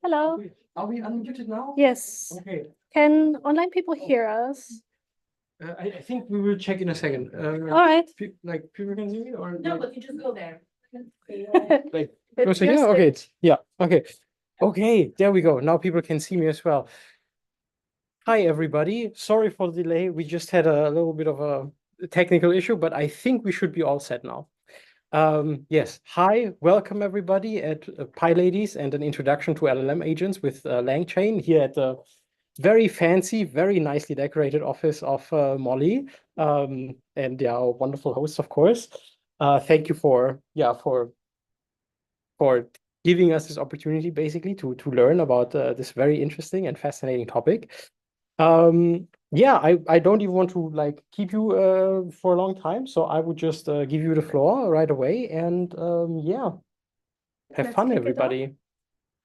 Hello. Are we unmuted now? Yes. Okay. Can online people hear us? I think we will check in a second. All right. People can see me or No, but you just go there. like It's closer your here? Okay. stage. Yeah. Okay. Okay. There we go. Now people can see me as well. Hi, everybody. Sorry for the delay. We just had a little bit of a technical issue, but I think we should be all set now. Yes. Hi. Welcome, everybody, at PyLadies and an introduction to LLM agents with LangChain here at the very fancy, very nicely decorated office of Molly, and our wonderful host, of course. Thank you for giving us this opportunity, basically, to learn about this very interesting and fascinating topic. I don't even want to keep you for a long time, so I would just give you the floor right away, and have Let's fun, kick it everybody. off.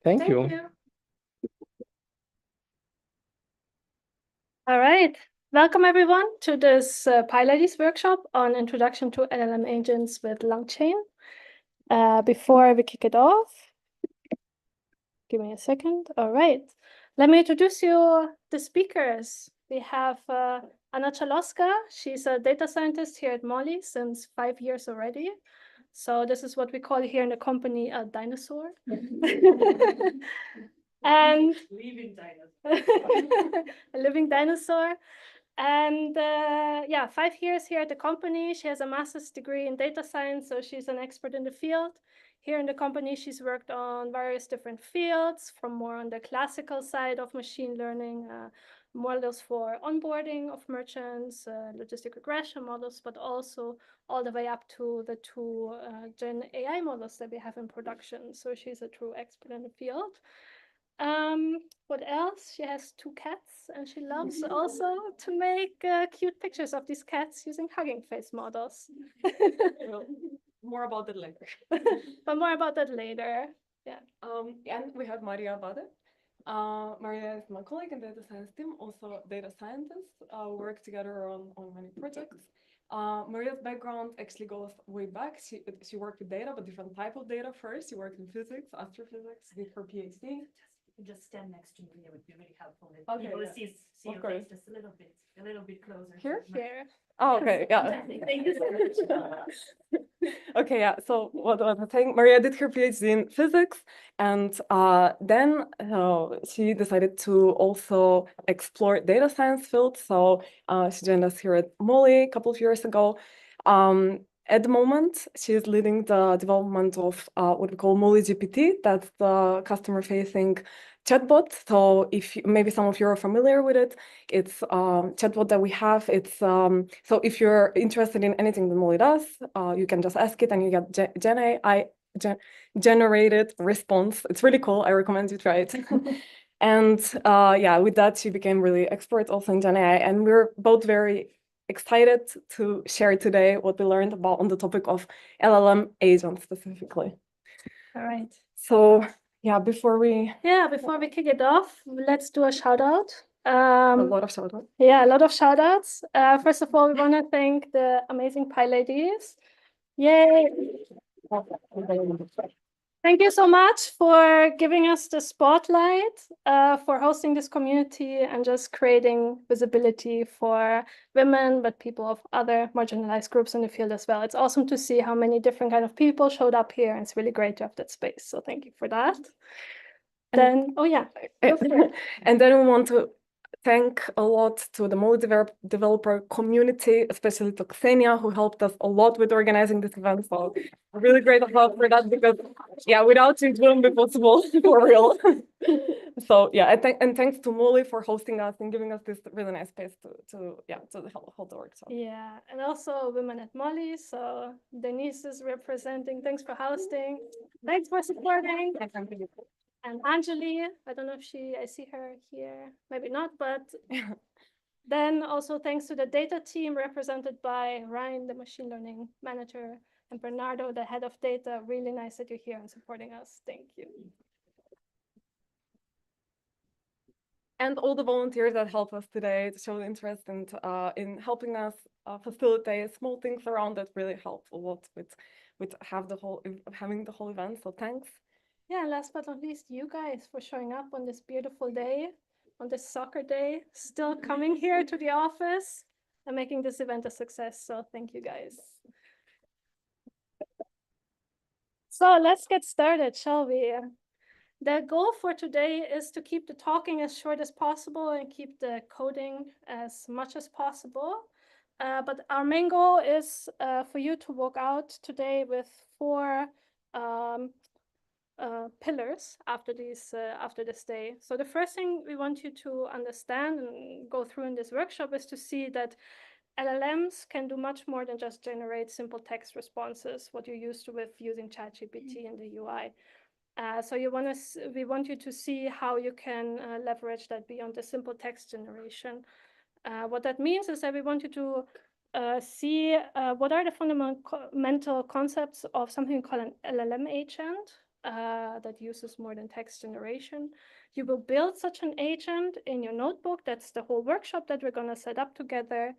Thank you. All right. Welcome, everyone, to this PyLadies workshop on Introduction to LLM Agents with LangChain. Before we kick it off, give me a second. All right. Let me introduce you the speakers. We have Anna Chaloska. She's a data scientist here at Molly since 5 years already. So this is what we call here in the company a dinosaur. And Living dinosaur. a living dinosaur. And 5 years here at the company. She has a master's degree in data science, so she's an expert in the field. Here in the company, she's worked on various different fields, from more on the classical side of machine learning, models for onboarding of merchants, logistic regression models, but also all the way up to the two GenAI models that we have in production. So she's a true expert in the field. What else? She has 2 cats, and she loves also to make cute pictures of these cats using Hugging Face models. More about that later. But more about that later. Yeah. And we have Maria Bade. Maria is my colleague in the data science team, also data scientist. We work together on many projects. Maria's background actually goes way back. She worked with data, but different type of data first. She worked in physics, astrophysics, did her PhD. Just stand next to me, it would be really helpful if Okay, people yeah. see your face just a little bit closer. Here? Here. Oh, okay, yeah. Thank you so much. Okay, yeah. So what was I saying? Maria did her PhD in physics, and then she decided to also explore data science field. So she joined us here at Molly a couple of years ago. At the moment, she is leading the development of what we call Molly GPT. That's the customer-facing chatbot. So maybe some of you are familiar with it, it's chatbot that we have. It's so if you're interested in anything that Molly does, you can just ask it and you get GenAI generated response. It's really cool. I recommend you try it. And with that, she became really expert also in GenAI, and we're both very excited to share today what we learned about on the topic of LLM agents specifically. All right. So before we kick it off, let's do a shout out. a lot of shout outs. Yeah, a lot of shout outs. First of all, we want to thank the amazing PyLadies. Yay! Thank you so much for giving us the spotlight, for hosting this community and just creating visibility for women, but people of other marginalized groups in the field as well. It's awesome to see how many different kind of people showed up here, and it's really great to have that space. So thank you for that. And then we want to thank a lot to the Molly developer community, especially to Ksenia, who helped us a lot with organizing this event. So really great help for that, because without you it wouldn't be possible for real. So and thanks to Molly for hosting us and giving us this really nice space to hold the workshop. Yeah, and also women at Molly. So Denise is representing. Thanks for hosting. Thanks for supporting. And Anjali, I don't know if I see her here, maybe not, but then also thanks to the data team represented by Ryan, the machine learning manager, and Bernardo, the head of data. Really nice that you're here and supporting us. Thank you. And all the volunteers that help us today to show interest and in helping us facilitate small things around that really help a lot with having the whole event. So thanks. Yeah, last but not least, you guys for showing up on this beautiful day, on this soccer day, still coming here to the office and making this event a success. So thank you guys. So let's get started, shall we? The goal for today is to keep the talking as short as possible and keep the coding as much as possible. But our main goal is for you to walk out today with 4 pillars after this day. So the first thing we want you to understand and go through in this workshop is to see that LLMs can do much more than just generate simple text responses, what you're used to with using ChatGPT in the UI. So we want you to see how you can leverage that beyond the simple text generation. What that means is that we want you to see what are the fundamental concepts of something called an LLM agent that uses more than text generation. You will build such an agent in your notebook. That's the whole workshop that we're going to set up together.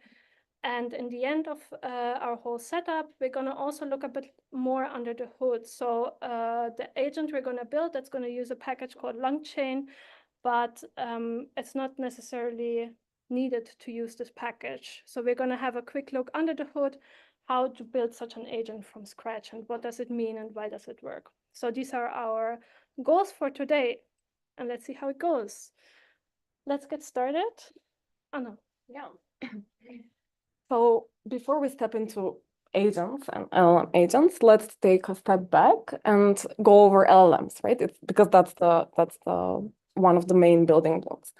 And in the end of our whole setup, we're going to also look a bit more under the hood. So the agent we're going to build, that's going to use a package called LangChain, but it's not necessarily needed to use this package. So we're going to have a quick look under the hood, how to build such an agent from scratch and what does it mean and why does it work. So these are our goals for today. And let's see how it goes. Let's get started. Anna. Yeah. So before we step into agents and LLM agents, let's take a step back and go over LLMs, right? Because that's the one of the main building blocks.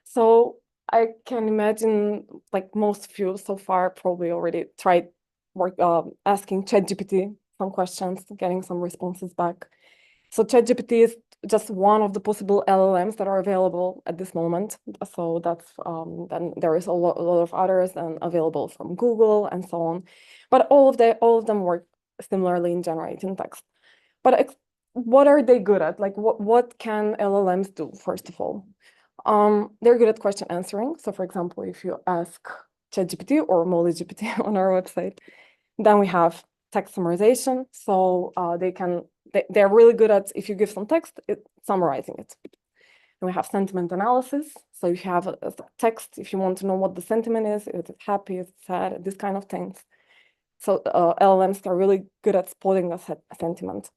So I can imagine, like most of you so far probably already tried asking ChatGPT some questions, getting some responses back. So ChatGPT is just one of the possible LLMs that are available at this moment. So that's then there is a lot of others and available from Google and so on. But all of them work similarly in generating text. But what are they good at? Like what can LLMs do, first of all? They're good at question answering. So for example, if you ask ChatGPT or MollyGPT on our website, then we have text summarization. So they're really good at, if you give some text, summarizing it. And we have sentiment analysis. So you have a text, if you want to know what the sentiment is it happy, is it sad, this kind of things. So LLMs are really good at spotting a sentiment.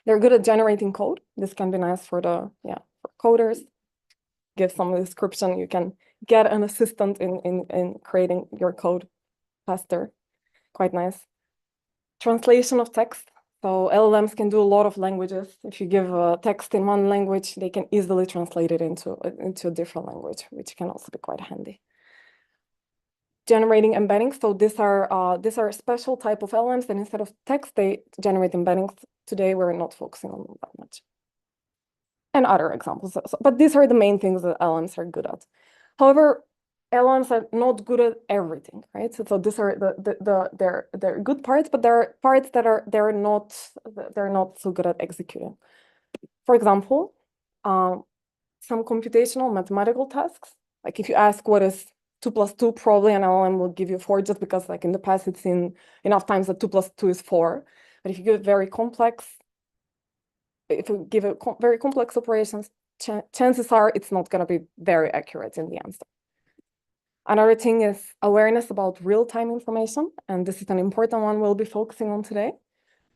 They're good at generating code. This can be nice for for coders. Give some description. You can get an assistant in creating your code faster. Quite nice. Translation of text. So LLMs can do a lot of languages. If you give a text in one language, they can easily translate it into a different language, which can also be quite handy. Generating embeddings. So these are a special type of LLMs, and instead of text, they generate embeddings. Today, we're not focusing on that much. And other examples. But these are the main things that LLMs are good at. However, LLMs are not good at everything, right? So these are they're good parts, but there are parts that they're not so good at executing. For example, some computational mathematical tasks. Like if you ask what is 2 + 2, probably an LLM will give you 4 just because like in the past it's seen enough times that 2 + 2 is 4. But if you give very complex operations, chances are it's not going to be very accurate in the answer. Another thing is awareness about real-time information, and this is an important one we'll be focusing on today.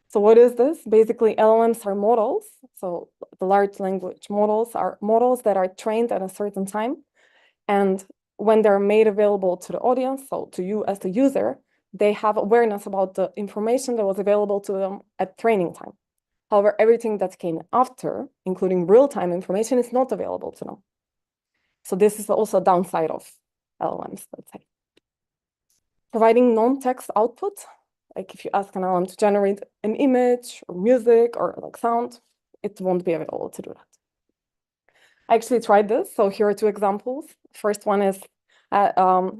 So what is this? Basically, LLMs are models. So the large language models are models that are trained at a certain time, and when they're made available to the audience, so to you as the user, they have awareness about the information that was available to them at training time. However, everything that came after, including real-time information, is not available to them. So this is also a downside of LLMs, let's say. Providing non-text output, like if you ask an LLM to generate an image or music or like sound, it won't be available to do that. I actually tried this. So here are 2 examples. First one is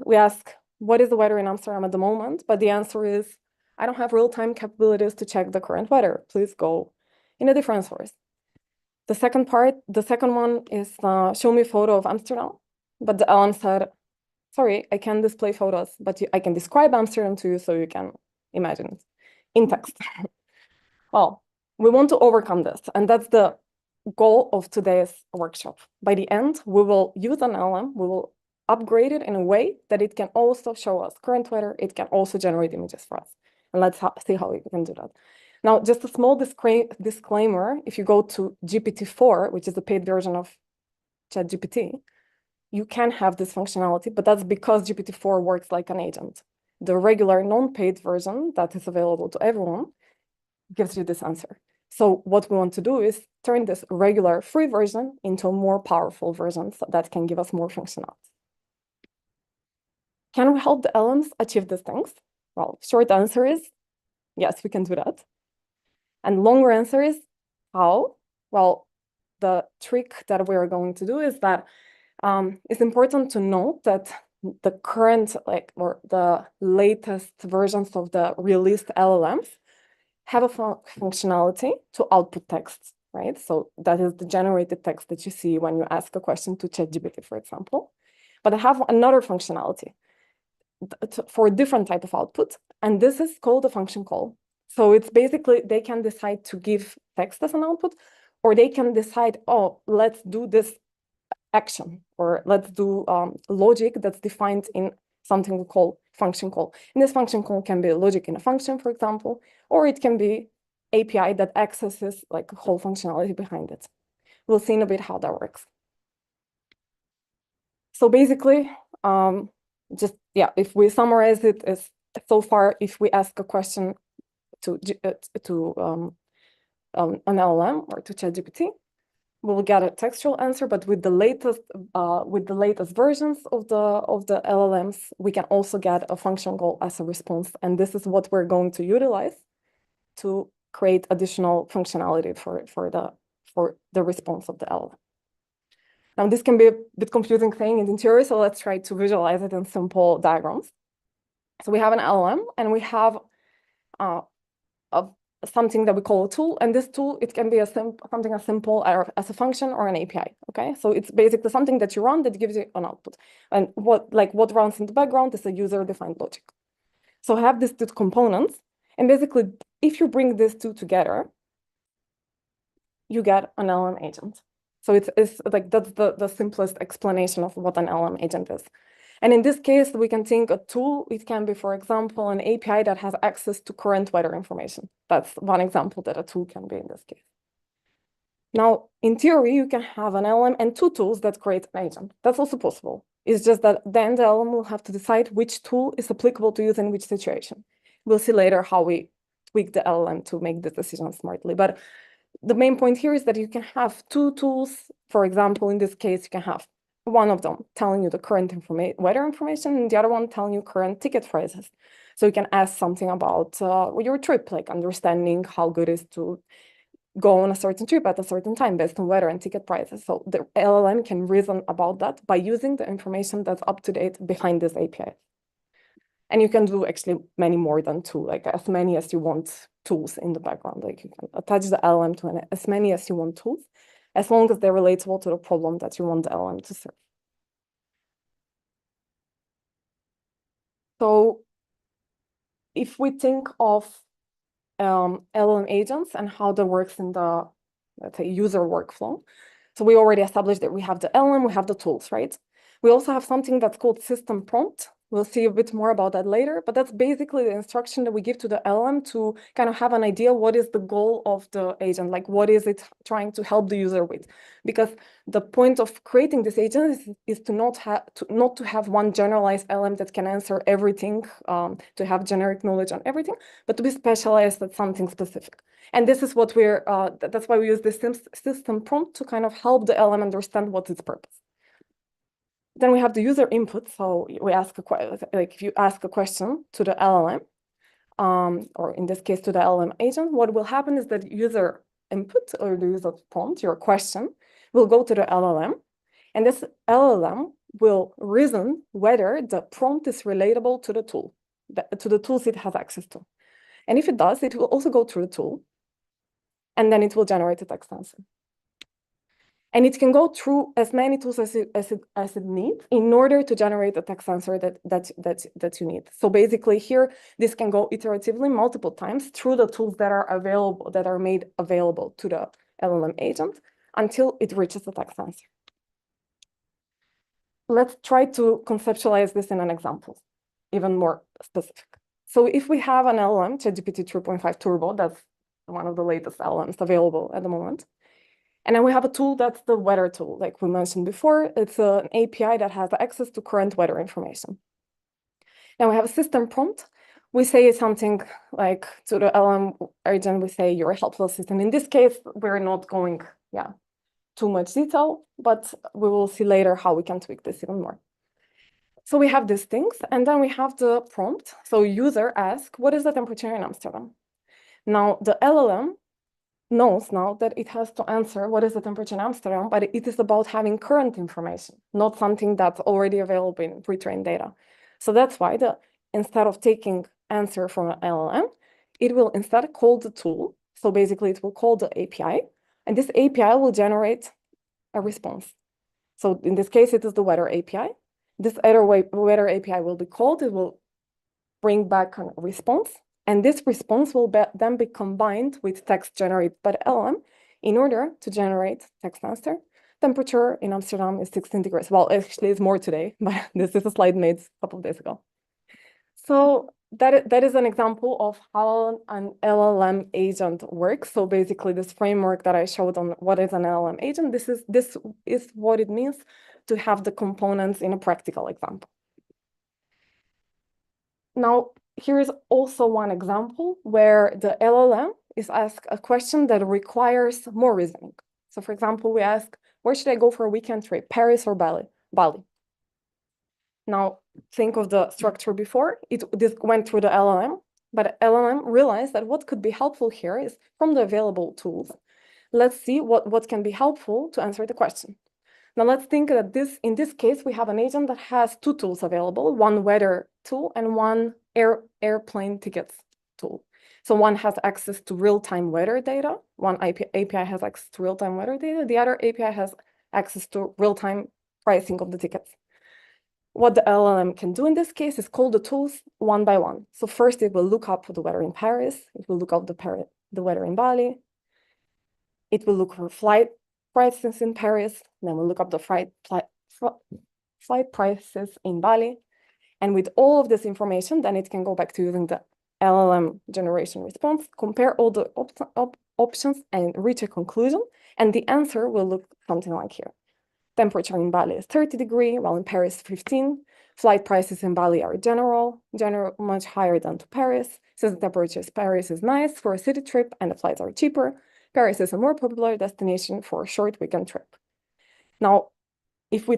we ask, what is the weather in Amsterdam at the moment? But the answer is, I don't have real-time capabilities to check the current weather. Please go in a different source. The second one is show me a photo of Amsterdam. But the LLM said, sorry, I can't display photos, but I can describe Amsterdam to you so you can imagine it in text. Well, we want to overcome this, and that's the goal of today's workshop. By the end, we will use an LLM, we will upgrade it in a way that it can also show us current weather, it can also generate images for us. And let's see how we can do that. Now, just a small disclaimer, if you go to GPT-4, which is the paid version of ChatGPT, you can have this functionality, but that's because GPT-4 works like an agent. The regular non-paid version that is available to everyone gives you this answer. So what we want to do is turn this regular free version into a more powerful version that can give us more functionality. Can we help the LLMs achieve these things? Well, short answer is yes, we can do that. And longer answer is how? Well, the trick that we are going to do is that it's important to note that the current, or the latest versions of the released LLMs have a functionality to output text, right? So that is the generated text that you see when you ask a question to ChatGPT, for example. But I have another functionality for a different type of output, and this is called a function call. So it's basically, they can decide to give text as an output, or they can decide, oh, let's do this action, or let's do logic that's defined in something we call function call. And this function call can be logic in a function, for example, or it can be API that accesses like a whole functionality behind it. We'll see in a bit how that works. So basically, if we summarize it as so far, if we ask a question to an LLM or to ChatGPT, we will get a textual answer, but with the latest versions of the LLMs, we can also get a function call as a response, and this is what we're going to utilize to create additional functionality for the response of the LLM. Now, this can be a bit confusing thing in theory, so let's try to visualize it in simple diagrams. So we have an LLM, and we have something that we call a tool, and this tool, it can be something as simple as a function or an API, okay? So it's basically something that you run that gives you an output. And what runs in the background is a user-defined logic. So I have these two components, and basically, if you bring these two together, you get an LLM agent. So it's like, that's the simplest explanation of what an LLM agent is. And in this case, we can think a tool, it can be, for example, an API that has access to current weather information. That's one example that a tool can be in this case. Now, in theory, you can have an LLM and two tools that create an agent. That's also possible. It's just that then the LLM will have to decide which tool is applicable to use in which situation. We'll see later how we tweak the LLM to make this decision smartly. But the main point here is that you can have two tools. For example, in this case, you can have one of them telling you the current weather information, and the other one telling you current ticket prices. So you can ask something about your trip, like understanding how good it is to go on a certain trip at a certain time based on weather and ticket prices. So the LLM can reason about that by using the information that's up to date behind this API. And you can do actually many more than two, like as many as you want tools in the background. Like you can attach the LLM to as many as you want tools, as long as they're relatable to the problem that you want the LLM to serve. So if we think of LLM agents and how that works in the, let's say, user workflow, so we already established that we have the LLM, we have the tools, right? We also have something that's called system prompt. We'll see a bit more about that later, but that's basically the instruction that we give to the LLM to kind of have an idea what is the goal of the agent, like what is it trying to help the user with? Because the point of creating this agent is to not have one generalized LLM that can answer everything, to have generic knowledge on everything, but to be specialized at something specific. And this is what that's why we use this system prompt to kind of help the LLM understand what's its purpose. Then we have the user input. So we ask if you ask a question to the LLM, or in this case to the LLM agent, what will happen is that user input or the user prompt, your question, will go to the LLM, and this LLM will reason whether the prompt is relatable to the tool, to the tools it has access to. And if it does, it will also go through the tool, and then it will generate a text answer. And it can go through as many tools as it needs in order to generate the text answer that you need. So basically here, this can go iteratively multiple times through the tools that are available, that are made available to the LLM agent until it reaches the text answer. Let's try to conceptualize this in an example, even more specific. So if we have an LLM, ChatGPT 3.5 Turbo, that's one of the latest LLMs available at the moment. And then we have a tool that's the weather tool, like we mentioned before. It's an API that has access to current weather information. Now we have a system prompt. We say something like to the LLM agent, we say you're a helpful assistant. In this case, we're not going, too much detail, but we will see later how we can tweak this even more. So we have these things, and then we have the prompt. So user asks, what is the temperature in Amsterdam? Now the LLM knows now that it has to answer what is the temperature in Amsterdam, but it is about having current information, not something that's already available in pre-trained data. So that's why instead of taking answer from an LLM, it will instead call the tool. So basically it will call the API, and this API will generate a response. So in this case, it is the weather API. This weather API will be called, it will bring back a response, and this response will then be combined with text generated by the LLM in order to generate text answer. Temperature in Amsterdam is 16 degrees. Well, actually it's more today, but this is a slide made a couple of days ago. So that is an example of how an LLM agent works. So basically this framework that I showed on what is an LLM agent, this is what it means to have the components in a practical example. Now, here is also one example where the LLM is asked a question that requires more reasoning. So for example, we ask, where should I go for a weekend trip, Paris or Bali? Now, think of the structure before. This went through the LLM, but LLM realized that what could be helpful here is from the available tools. Let's see what can be helpful to answer the question. Now let's think that in this case, we have an agent that has two tools available, one weather tool and one airplane tickets tool. So one has access to real-time weather data. One API has access to real-time weather data. The other API has access to real-time pricing of the tickets. What the LLM can do in this case is call the tools one by one. So first it will look up the weather in Paris. It will look up the weather in Bali. It will look for flight prices in Paris. Then we'll look up the flight prices in Bali. And with all of this information, then it can go back to using the LLM generation response, compare all the options and reach a conclusion. And the answer will look something like here. Temperature in Bali is 30 degrees, while in Paris 15. Flight prices in Bali are general much higher than to Paris. Since the temperature in Paris is nice for a city trip and the flights are cheaper, Paris is a more popular destination for a short weekend trip. Now, if we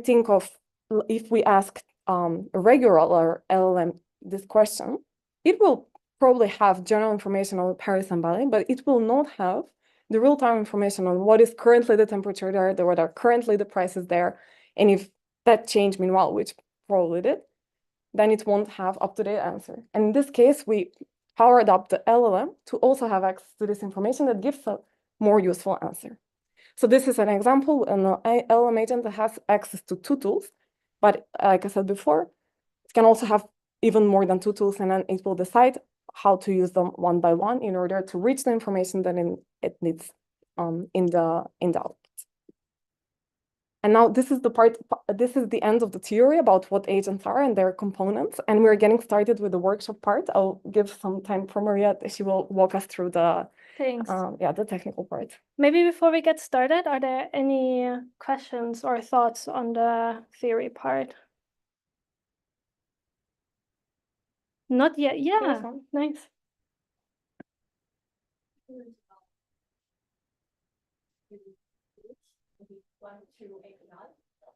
ask a regular LLM this question, it will probably have general information on Paris and Bali, but it will not have the real-time information on what is currently the temperature there, what are currently the prices there, and if that changed meanwhile, which probably did, then it won't have up-to-date answer. And in this case, we powered up the LLM to also have access to this information that gives a more useful answer. So this is an example, an LLM agent that has access to two tools, but like I said before, it can also have even more than two tools, and then it will decide how to use them one by one in order to reach the information that it needs in the output. And now this is the end of the theory about what agents are and their components, and we're getting started with the workshop part. I'll give some time for Maria. She will walk us through the the technical part. Maybe before we get started, are there any questions or thoughts on the theory part? Not yet. Yeah, nice.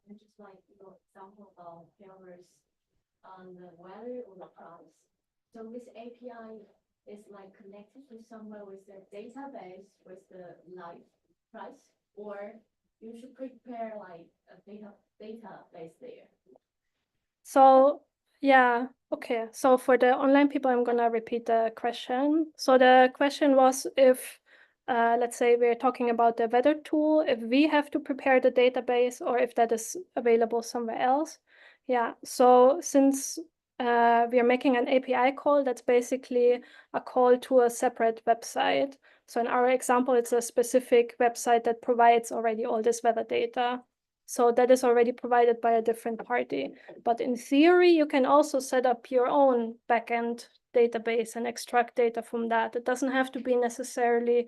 And just like your example of failures on the weather or the price. So this API is like connected to somewhere with the database with the live price, or you should prepare like a database there. So yeah, okay. So for the online people, I'm gonna repeat the question. So the question was if let's say we're talking about the weather tool, if we have to prepare the database or if that is available somewhere else. Yeah, so since we are making an API call, that's basically a call to a separate website. So in our example, it's a specific website that provides already all this weather data. So that is already provided by a different party. But in theory, you can also set up your own backend database and extract data from that. It doesn't have to be necessarily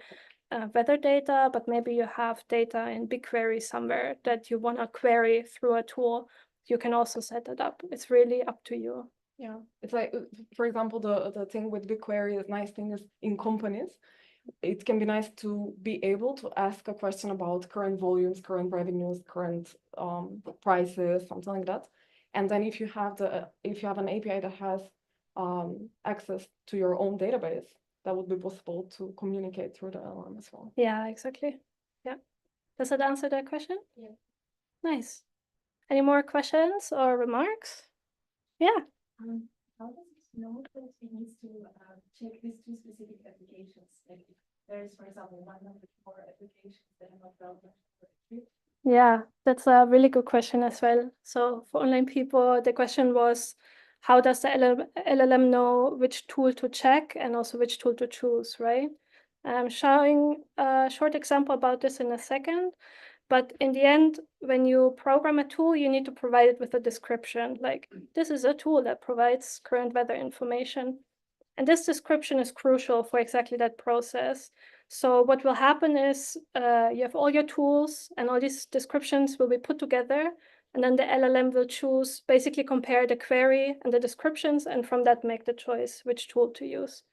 weather data, but maybe you have data in BigQuery somewhere that you want to query through a tool. You can also set it up. It's really up to you. Yeah, it's like, for example, the thing with BigQuery, the nice thing is in companies, it can be nice to be able to ask a question about current volumes, current revenues, current prices, something like that. And then if you have an API that has access to your own database, that would be possible to communicate through the LLM as well. Yeah, exactly. Yeah. Does that answer that question? Yeah. Nice. Any more questions or remarks? Yeah. How does it know that it needs to check these two specific applications? Like if there's, for example, 104 applications that are not relevant for it. Yeah, that's a really good question as well. So for online people, the question was, how does the LLM know which tool to check and also which tool to choose, right? I'm showing a short example about this in a second. But in the end, when you program a tool, you need to provide it with a description. Like, this is a tool that provides current weather information. And this description is crucial for exactly that process. So what will happen is you have all your tools and all these descriptions will be put together. And then the LLM will choose, basically compare the query and the descriptions, and from that make the choice which tool to use.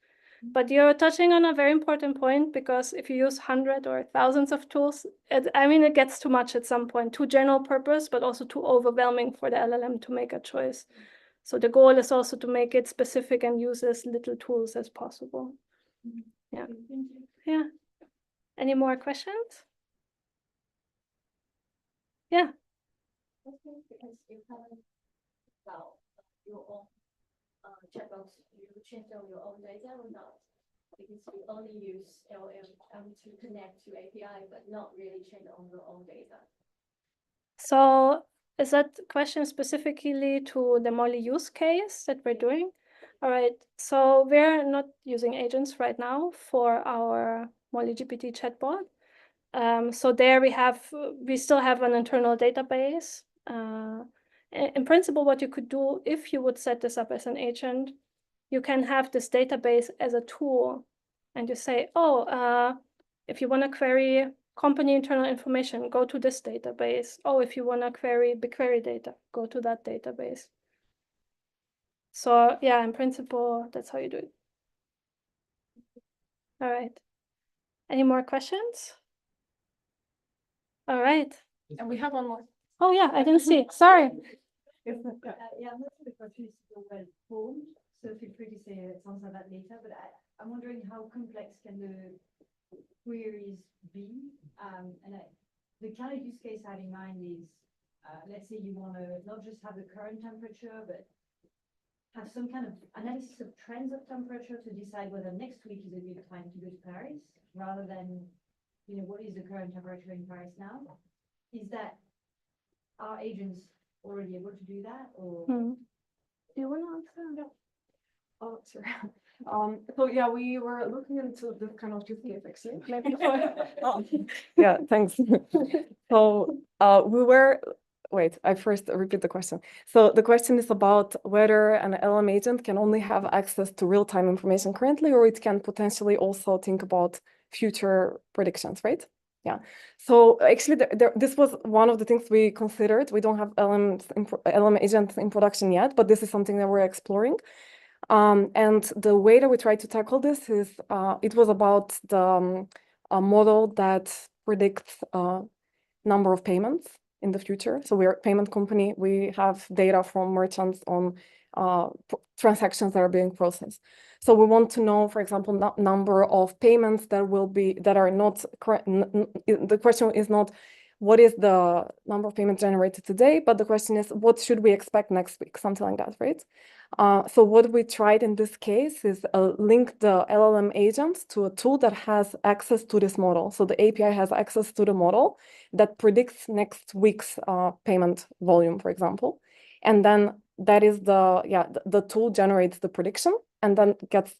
But you're touching on a very important point, because if you use hundreds or thousands of tools, it gets too much at some point, too general purpose, but also too overwhelming for the LLM to make a choice. So the goal is also to make it specific and use as little tools as possible. Yeah. Yeah. Any more questions? Yeah. Okay, because you haven't about your own chatbots, you change all your own data or not? Because you only use LLM to connect to API, but not really change on your own data. So is that question specifically to the Molly use case that we're doing? All right, so we're not using agents right now for our Molly GPT chatbot. So there we still have an internal database. In principle, what you could do if you would set this up as an agent, you can have this database as a tool, and you say, if you want to query company internal information, go to this database. Oh, if you want to query BigQuery data, go to that database. So yeah, in principle, that's how you do it. All right. Any more questions? All right. And we have one more. Oh yeah, I didn't see. Sorry. Yeah, most of the questions are well formed, so feel free to say something about that later. But I'm wondering how complex can the queries be? The kind of use case I have in mind is, let's say you want to not just have the current temperature, but have some kind of analysis of trends of temperature to decide whether next week is a good time to go to Paris, rather than, what is the current temperature in Paris now? Are agents already able to do that, or? Do you want to answer? Yeah. Oh, sorry. So yeah, we were looking into this kind of use case actually. Maybe Yeah, thanks. So wait, I first repeat the question. So the question is about whether an LLM agent can only have access to real-time information currently, or it can potentially also think about future predictions, right? Yeah. So actually, this was one of the things we considered. We don't have LLM agents in production yet, but this is something that we're exploring. And the way that we try to tackle this is, it was about the model that predicts number of payments in the future. So we're a payment company. We have data from merchants on transactions that are being processed. So we want to know, for example, number of payments that are not correct. The question is not what is the number of payments generated today, but the question is, what should we expect next week? Something like that, right? So what we tried in this case is link the LLM agents to a tool that has access to this model. So the API has access to the model that predicts next week's payment volume, for example. And then that is the tool generates the prediction and then gets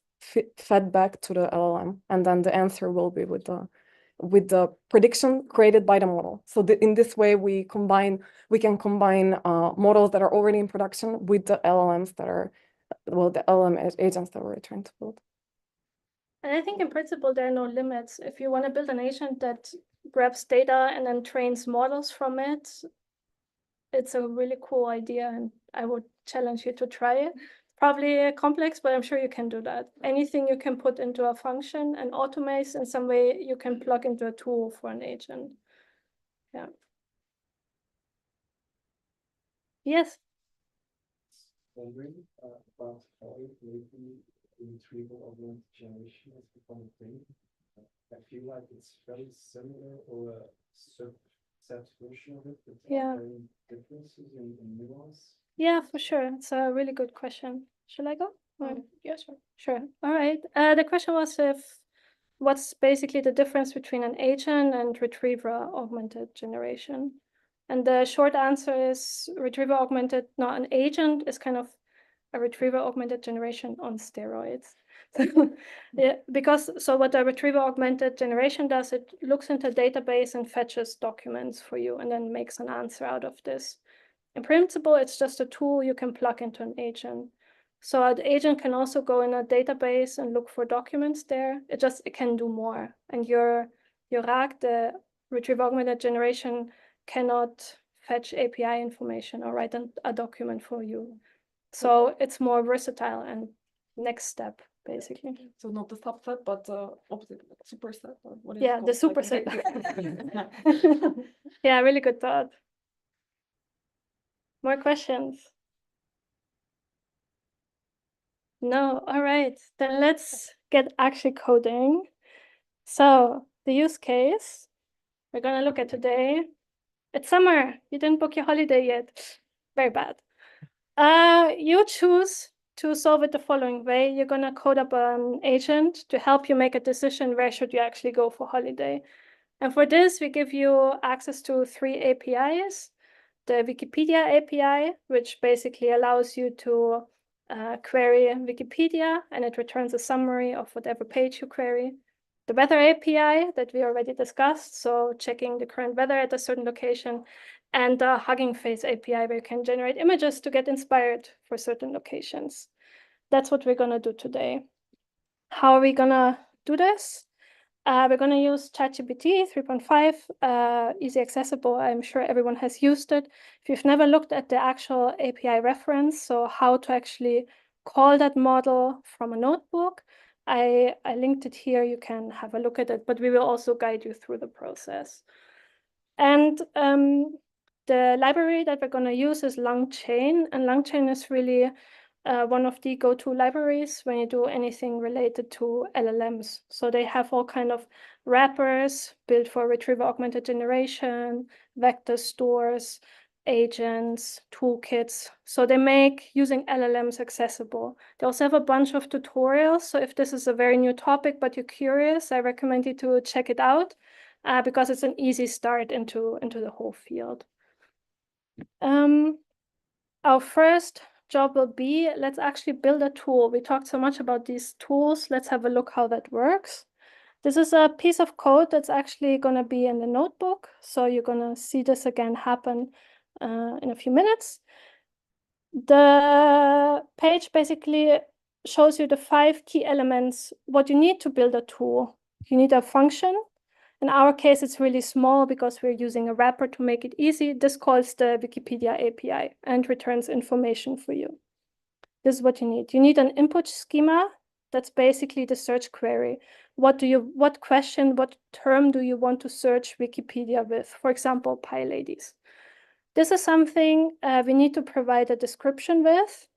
fed back to the LLM. And then the answer will be with the prediction created by the model. So in this way, we can combine models that are already in production with the LLMs that are, well, the LLM agents that we're trying to build. And I think in principle, there are no limits. If you want to build an agent that grabs data and then trains models from it, it's a really cool idea, and I would challenge you to try it. Probably complex, but I'm sure you can do that. Anything you can put into a function and automate in some way, you can plug into a tool for an agent. Yeah. Yes. Wondering about how lately retrieval augmented generation has become a thing. I feel like it's very similar or a subset version of it, but Yeah. there are differences in nuance. Yeah, for sure. It's a really good question. Should I go? Yeah, sure. Sure. All right. The question was what's basically the difference between an agent and retriever augmented generation? And the short answer is retriever augmented, not an agent, is kind of a retriever augmented generation on steroids. Yeah, so what a retriever augmented generation does, it looks into a database and fetches documents for you and then makes an answer out of this. In principle, it's just a tool you can plug into an agent. So an agent can also go in a database and look for documents there. It can do more. And your RAG, the retrieval augmented generation, cannot fetch API information or write a document for you. So it's more versatile and next step, basically. So not the subset, but the opposite, superset, or what is Yeah, it the called? superset. Yeah, really good thought. More questions? No, all right. Then let's get actually coding. So the use case we're gonna look at today. It's summer. You didn't book your holiday yet. Very bad. You choose to solve it the following way. You're gonna code up an agent to help you make a decision where should you actually go for holiday. And for this, we give you access to 3 APIs. The Wikipedia API, which basically allows you to query Wikipedia, and it returns a summary of whatever page you query. The weather API that we already discussed, so checking the current weather at a certain location, and the Hugging Face API, where you can generate images to get inspired for certain locations. That's what we're gonna do today. How are we gonna do this? We're going to use ChatGPT 3.5, easy accessible. I'm sure everyone has used it. If you've never looked at the actual API reference, so how to actually call that model from a notebook, I linked it here. You can have a look at it, but we will also guide you through the process. And the library that we're going to use is LangChain, and LangChain is really one of the go-to libraries when you do anything related to LLMs. So they have all kind of wrappers built for retrieval augmented generation, vector stores, agents, toolkits. So they make using LLMs accessible. They also have a bunch of tutorials. So if this is a very new topic, but you're curious, I recommend you to check it out because it's an easy start into the whole field. Our first job will be, let's actually build a tool. We talked so much about these tools. Let's have a look how that works. This is a piece of code that's actually going to be in the notebook. So you're going to see this again happen in a few minutes. The page basically shows you the 5 key elements, what you need to build a tool. You need a function. In our case, it's really small because we're using a wrapper to make it easy. This calls the Wikipedia API and returns information for you. This is what you need. You need an input schema. That's basically the search query. What question, what term do you want to search Wikipedia with? For example, pie ladies. This is something we need to provide a description with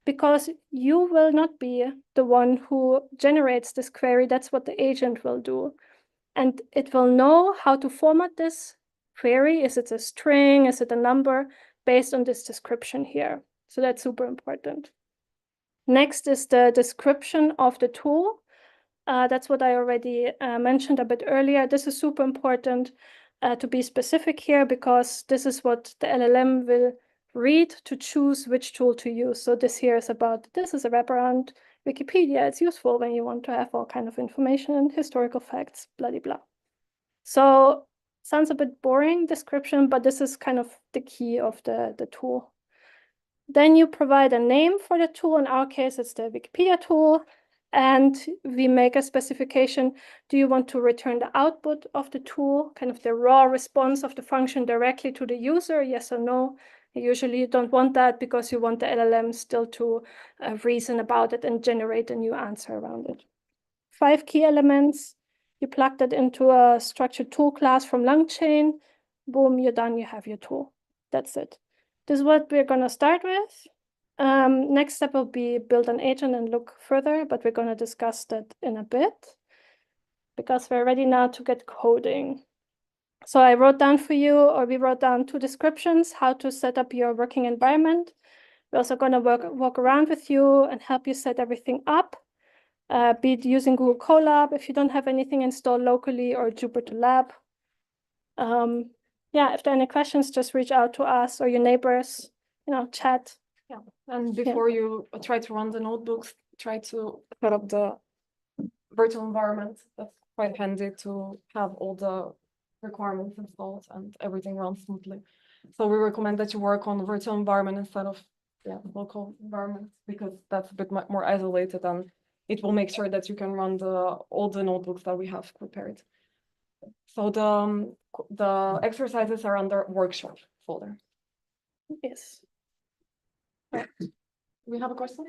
because you will not be the one who generates this query. That's what the agent will do. And it will know how to format this query. Is it a string? Is it a number? Based on this description here. So that's super important. Next is the description of the tool. That's what I already mentioned a bit earlier. This is super important to be specific here because this is what the LLM will read to choose which tool to use. So this here is about, this is a wraparound Wikipedia. It's useful when you want to have all kind of information and historical facts, blah, blah, blah. So sounds a bit boring description, but this is kind of the key of the tool. Then you provide a name for the tool. In our case, it's the Wikipedia tool. And we make a specification. Do you want to return the output of the tool, kind of the raw response of the function directly to the user, yes or no? Usually you don't want that because you want the LLM still to reason about it and generate a new answer around it. 5 key elements. You plug that into a structured tool class from LangChain. Boom, you're done, you have your tool. That's it. This is what we're going to start with. Next step will be build an agent and look further, but we're going to discuss that in a bit because we're ready now to get coding. So I wrote down for you, or we wrote down 2 descriptions, how to set up your working environment. We're also going to walk around with you and help you set everything up, be it using Google Colab if you don't have anything installed locally, or Jupyter Lab. Yeah, if there are any questions, just reach out to us or your neighbors, chat. Yeah, and before you try to run the notebooks, try to set up the virtual environment. That's quite handy to have all the requirements installed and everything runs smoothly. So we recommend that you work on the virtual environment instead of local environments because that's a bit more isolated and it will make sure that you can run all the notebooks that we have prepared. So the exercises are under workshop folder. Yes. We have a question?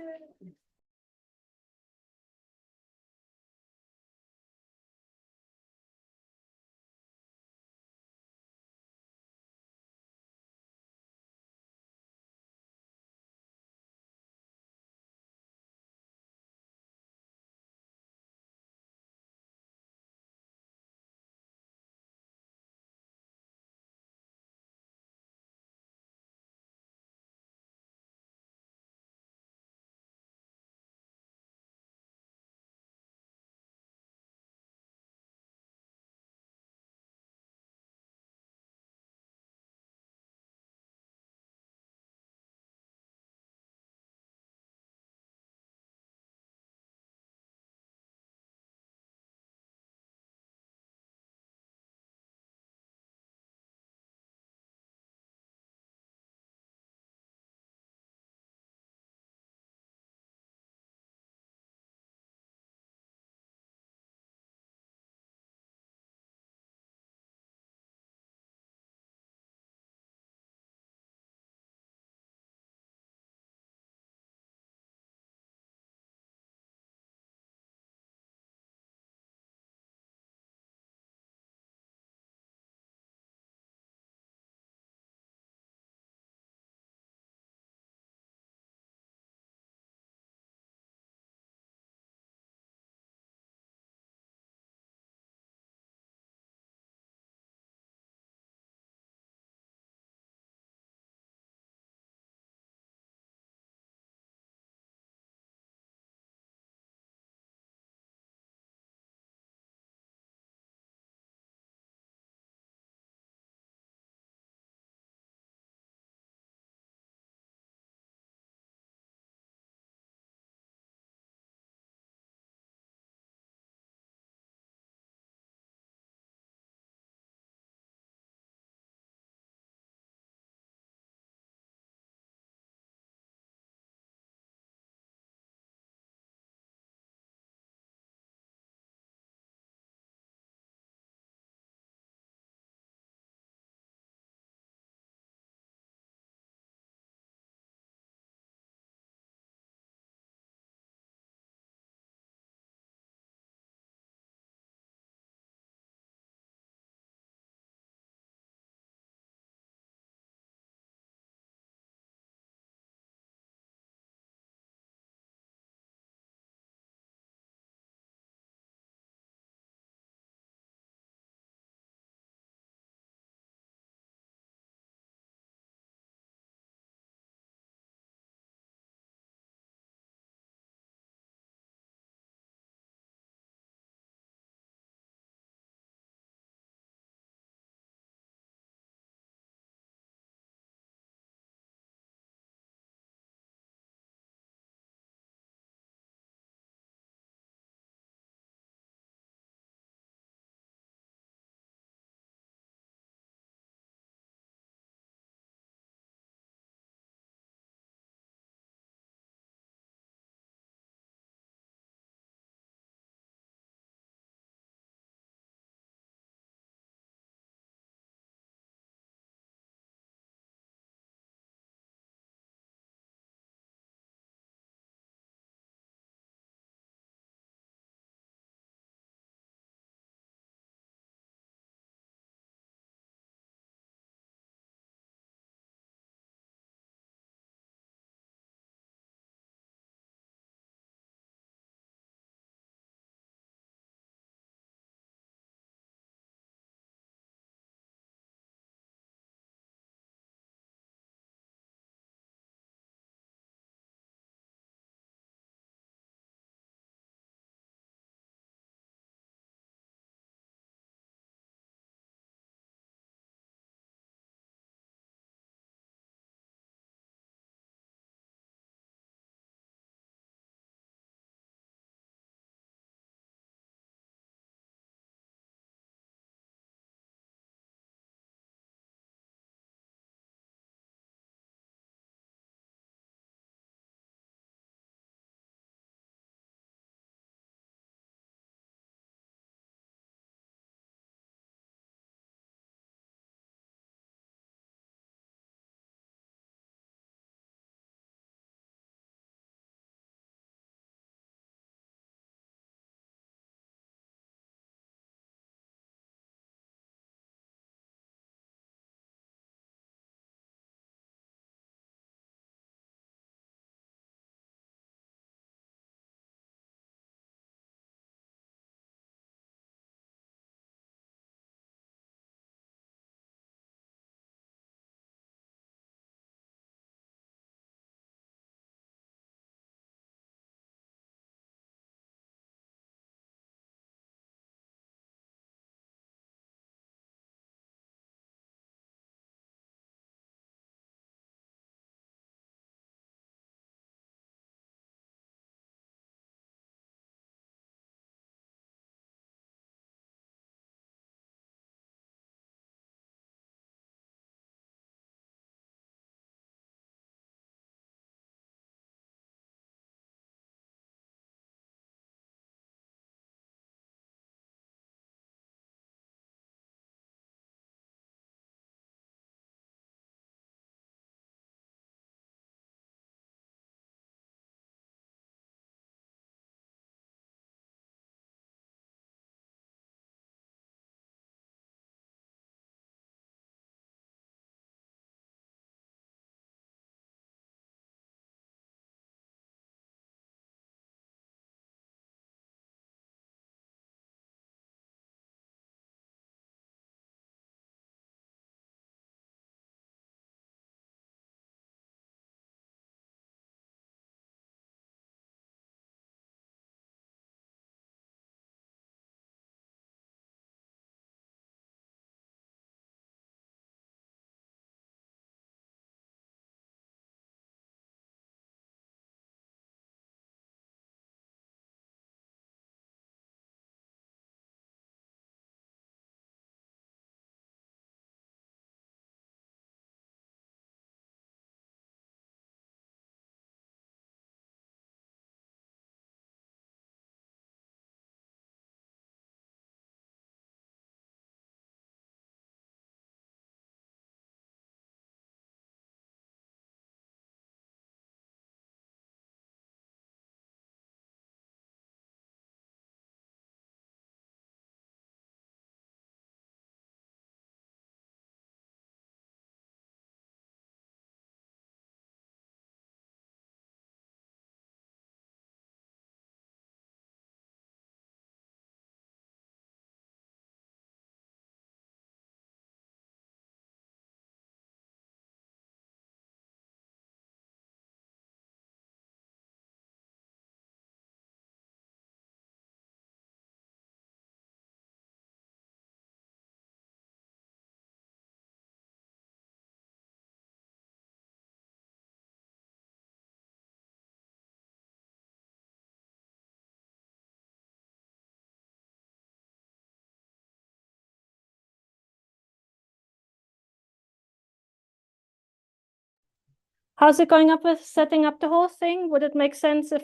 How's it going up with setting up the whole thing? Would it make sense if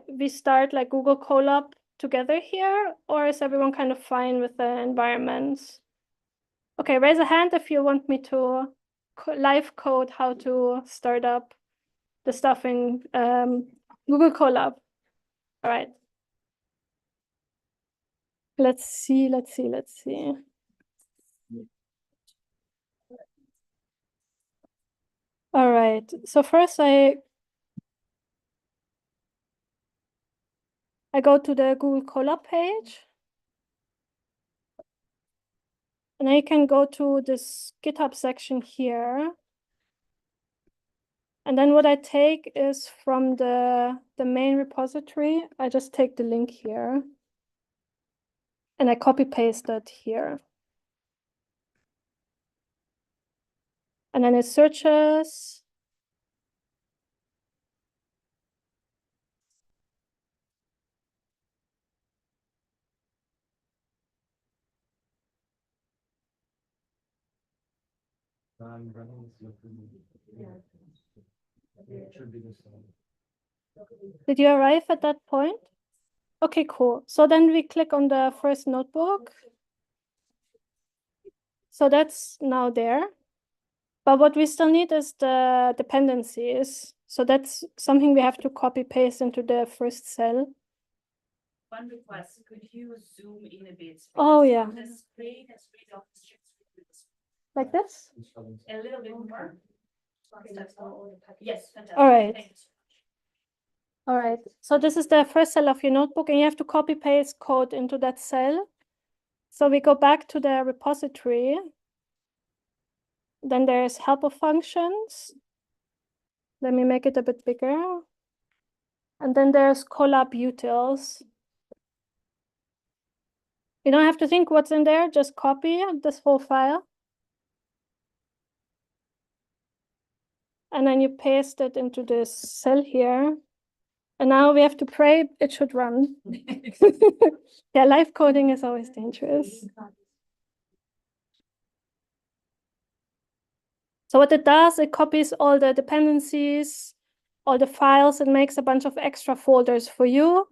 we start like Google Colab together here, or is everyone kind of fine with the environments? Okay, raise a hand if you want me to live code how to start up the stuff in Google Colab. All right. Let's see. All right, so first I go to the Google Colab page. And then you can go to this GitHub section here. And then what I take is from the main repository. I just take the link here. And I copy paste it here. And then it searches. Did you arrive at that point? Okay, cool. So then we click on the first notebook. So that's now there. But what we still need is the dependencies. So that's something we have to copy paste into the first cell. One request, could you zoom in a bit? Oh, Because yeah. on the screen, it's really off the streets. Like this? A little bit more. Yes, fantastic. All right. Thank you so much. All right. So this is the first cell of your notebook, and you have to copy paste code into that cell. So we go back to the repository. Then there's helper functions. Let me make it a bit bigger. And then there's Colab utils. You don't have to think what's in there, just copy this whole file. And then you paste it into this cell here. And now we have to pray it should run. Yeah, live coding is always dangerous. So what it does, it copies all the dependencies, all the files, and makes a bunch of extra folders for you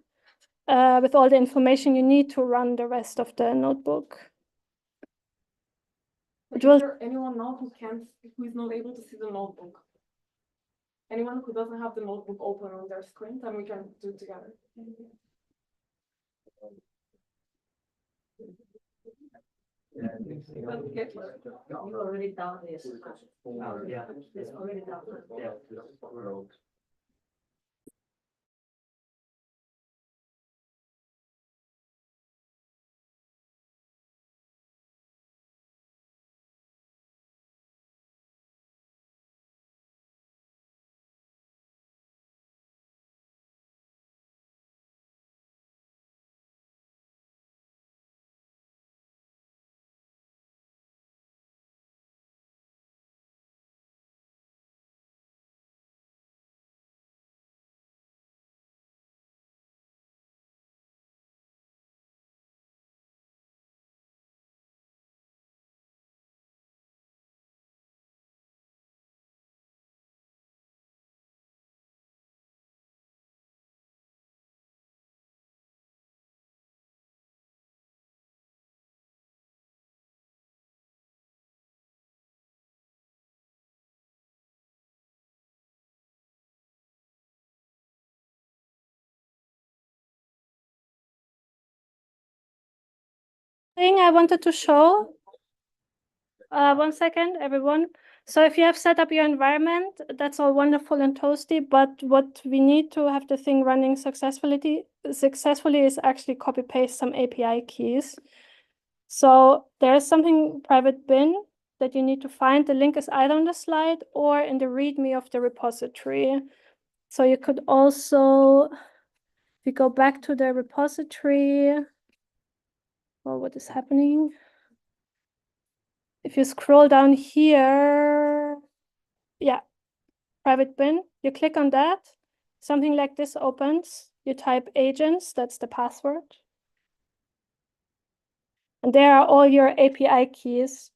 with all the information you need to run the rest of the notebook. Is there anyone now who is not able to see the notebook? Anyone who doesn't have the notebook open on their screen, then we can do it together. You already done this. Yeah. It's already done. Thing I wanted to show. 1 second, everyone. So if you have set up your environment, that's all wonderful and toasty, but what we need to have the thing running successfully is actually copy paste some API keys. So there's something Privatebin that you need to find. The link is either on the slide or in the README of the repository. So you could also, if you go back to the repository, oh, what is happening? If you scroll down here, yeah, Privatebin, you click on that, something like this opens, you type agents, that's the password. And there are all your API keys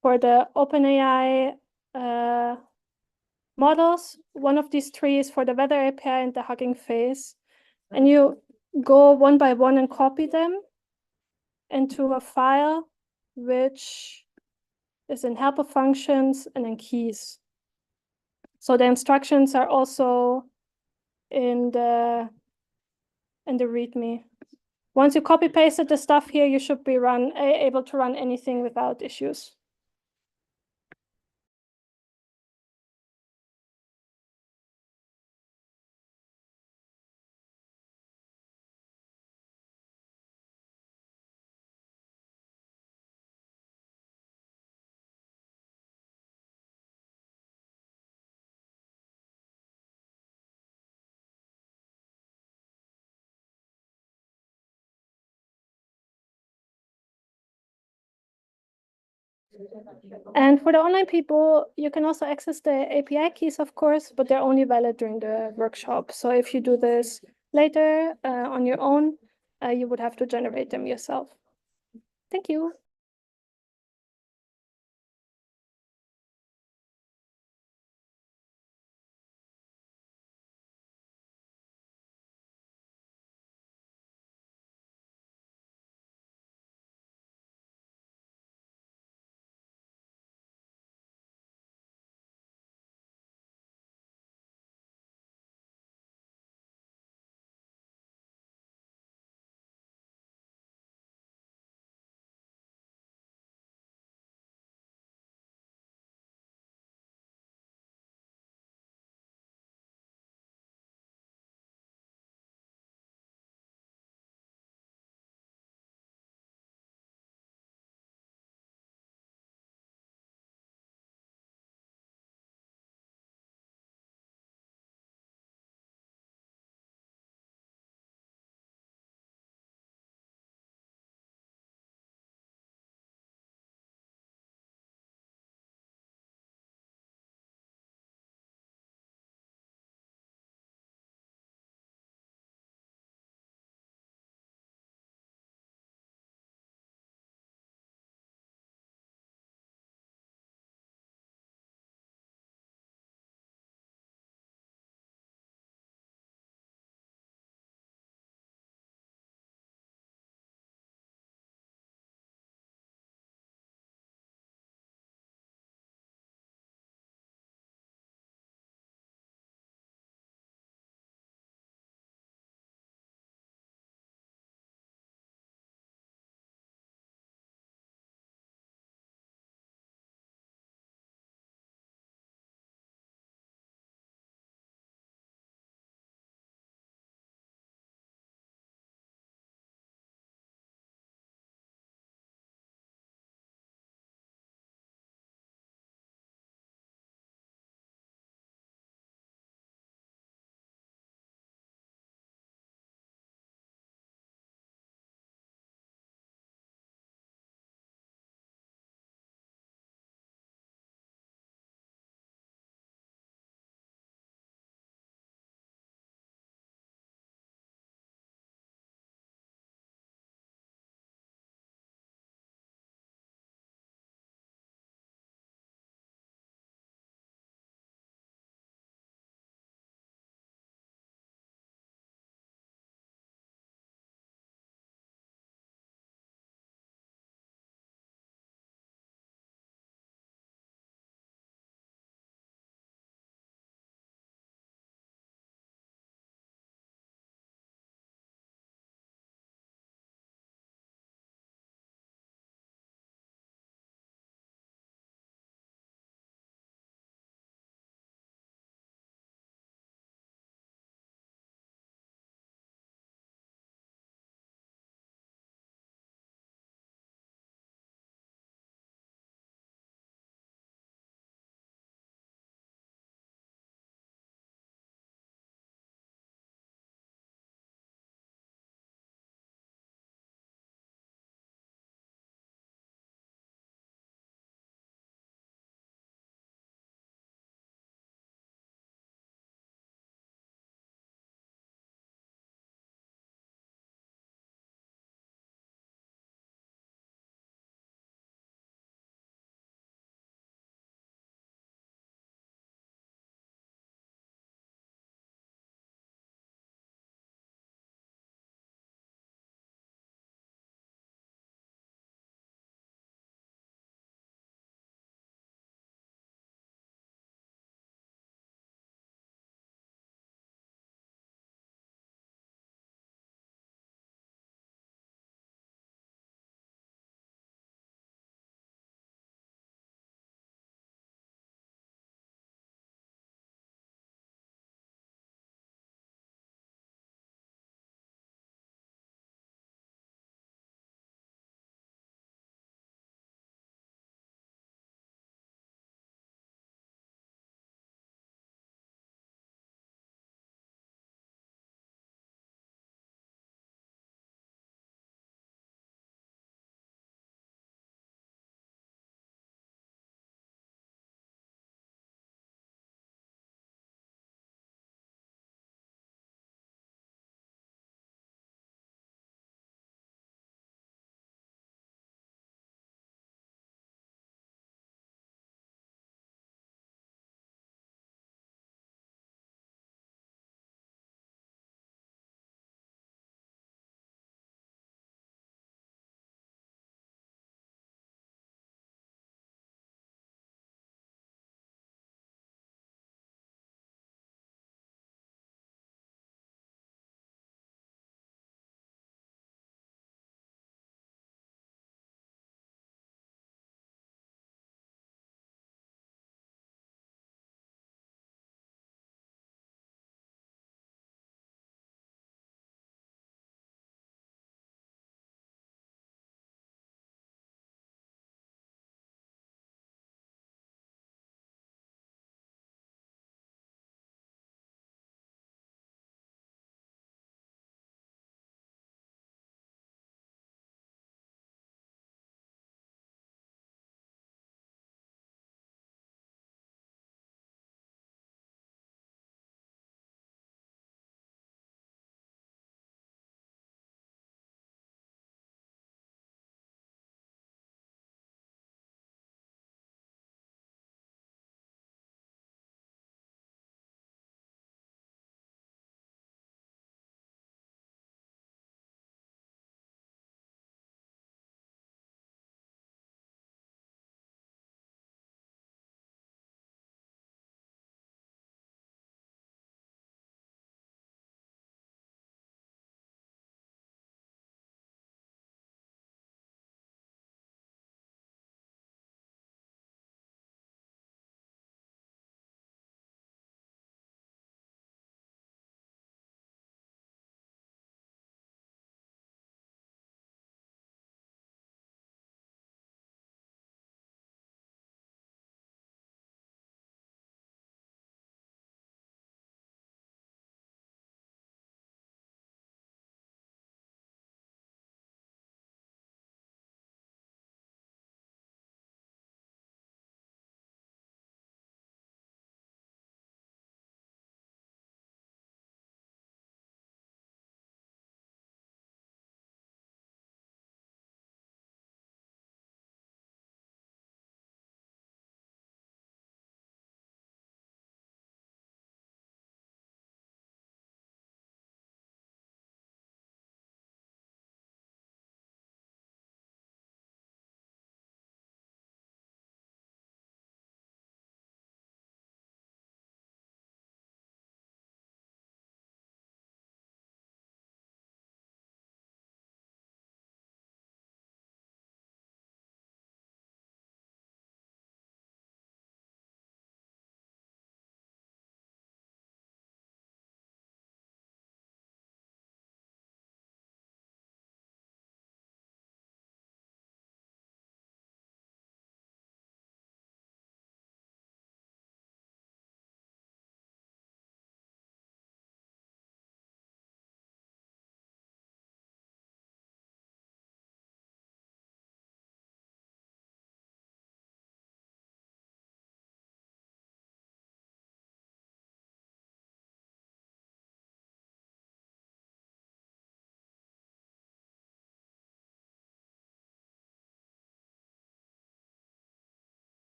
for the OpenAI models. One of these three is for the weather API and the Hugging Face. And you go one by one and copy them into a file, which is in helper functions and in keys. So the instructions are also in the README. Once you copy pasted the stuff here, you should be able to run anything without issues. And for the online people, you can also access the API keys, of course, but they're only valid during the workshop. So if you do this later on your own, you would have to generate them yourself. Thank you.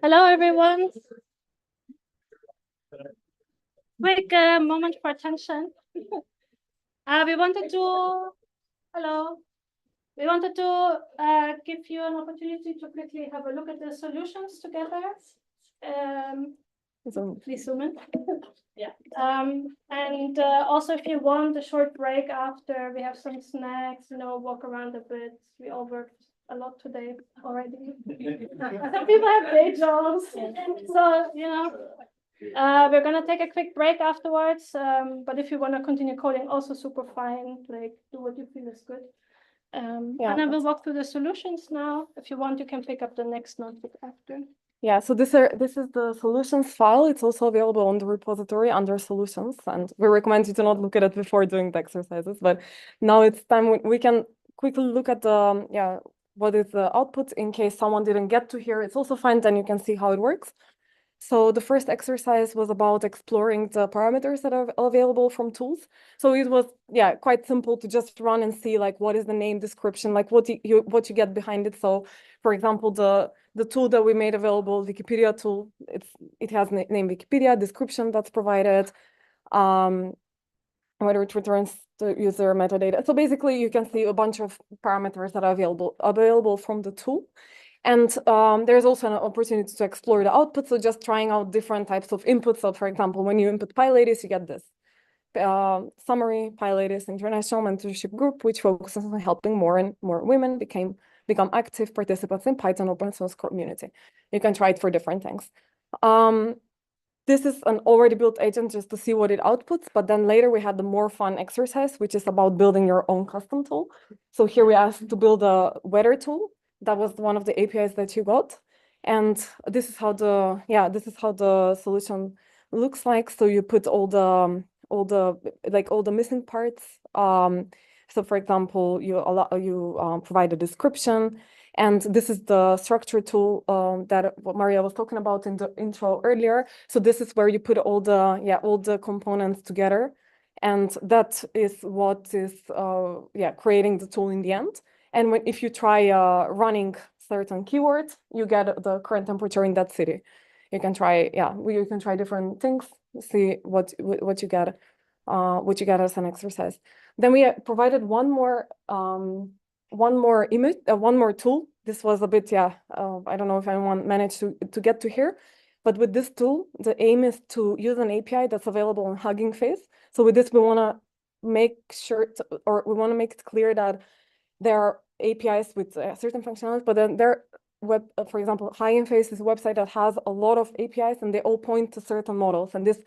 Hello, everyone. Quick moment for attention. We wanted to, hello. We wanted to give you an opportunity to quickly have a look at the solutions together. Please zoom in. Yeah. And also, if you want a short break after, we have some snacks, walk around a bit. We all worked a lot today already. Some people have day jobs. So, we're going to take a quick break afterwards. But if you want to continue coding, also super fine. Like, do what you feel is good. And then we'll walk through the solutions now. If you want, you can pick up the next notebook after. Yeah, so this is the solutions file. It's also available on the repository under solutions, and we recommend you to not look at it before doing the exercises. But now it's time we can quickly look at the what is the output in case someone didn't get to here. It's also fine, then you can see how it works. So the first exercise was about exploring the parameters that are available from tools. So it was quite simple to just run and see like what is the name description, like what you get behind it. So for example, the tool that we made available, Wikipedia tool, it has name Wikipedia, description that's provided, whether it returns the user metadata. So basically you can see a bunch of parameters that are available from the tool. And there's also an opportunity to explore the output. So just trying out different types of inputs. So for example, when you input PyLadies, you get this summary, PyLadies International Mentorship Group, which focuses on helping more and more women become active participants in Python open source community. You can try it for different things. This is an already built agent just to see what it outputs, but then later we had the more fun exercise, which is about building your own custom tool. So here we asked to build a weather tool. That was one of the APIs that you got. And this is how the solution looks like. So you put all the missing parts. So for example, you provide a description. And this is the structure tool that what Maria was talking about in the intro earlier. So this is where you put all the components together. And that is what is creating the tool in the end. And if you try running certain keywords, you get the current temperature in that city. You can try, you can try different things, see what you get as an exercise. Then we provided one more image, one more tool. This was a bit, I don't know if anyone managed to get to here, but with this tool, the aim is to use an API that's available on Hugging Face. So with this, we want to make it clear that there are APIs with certain functionalities, but then for example, Hugging Face is a website that has a lot of APIs and they all point to certain models. And this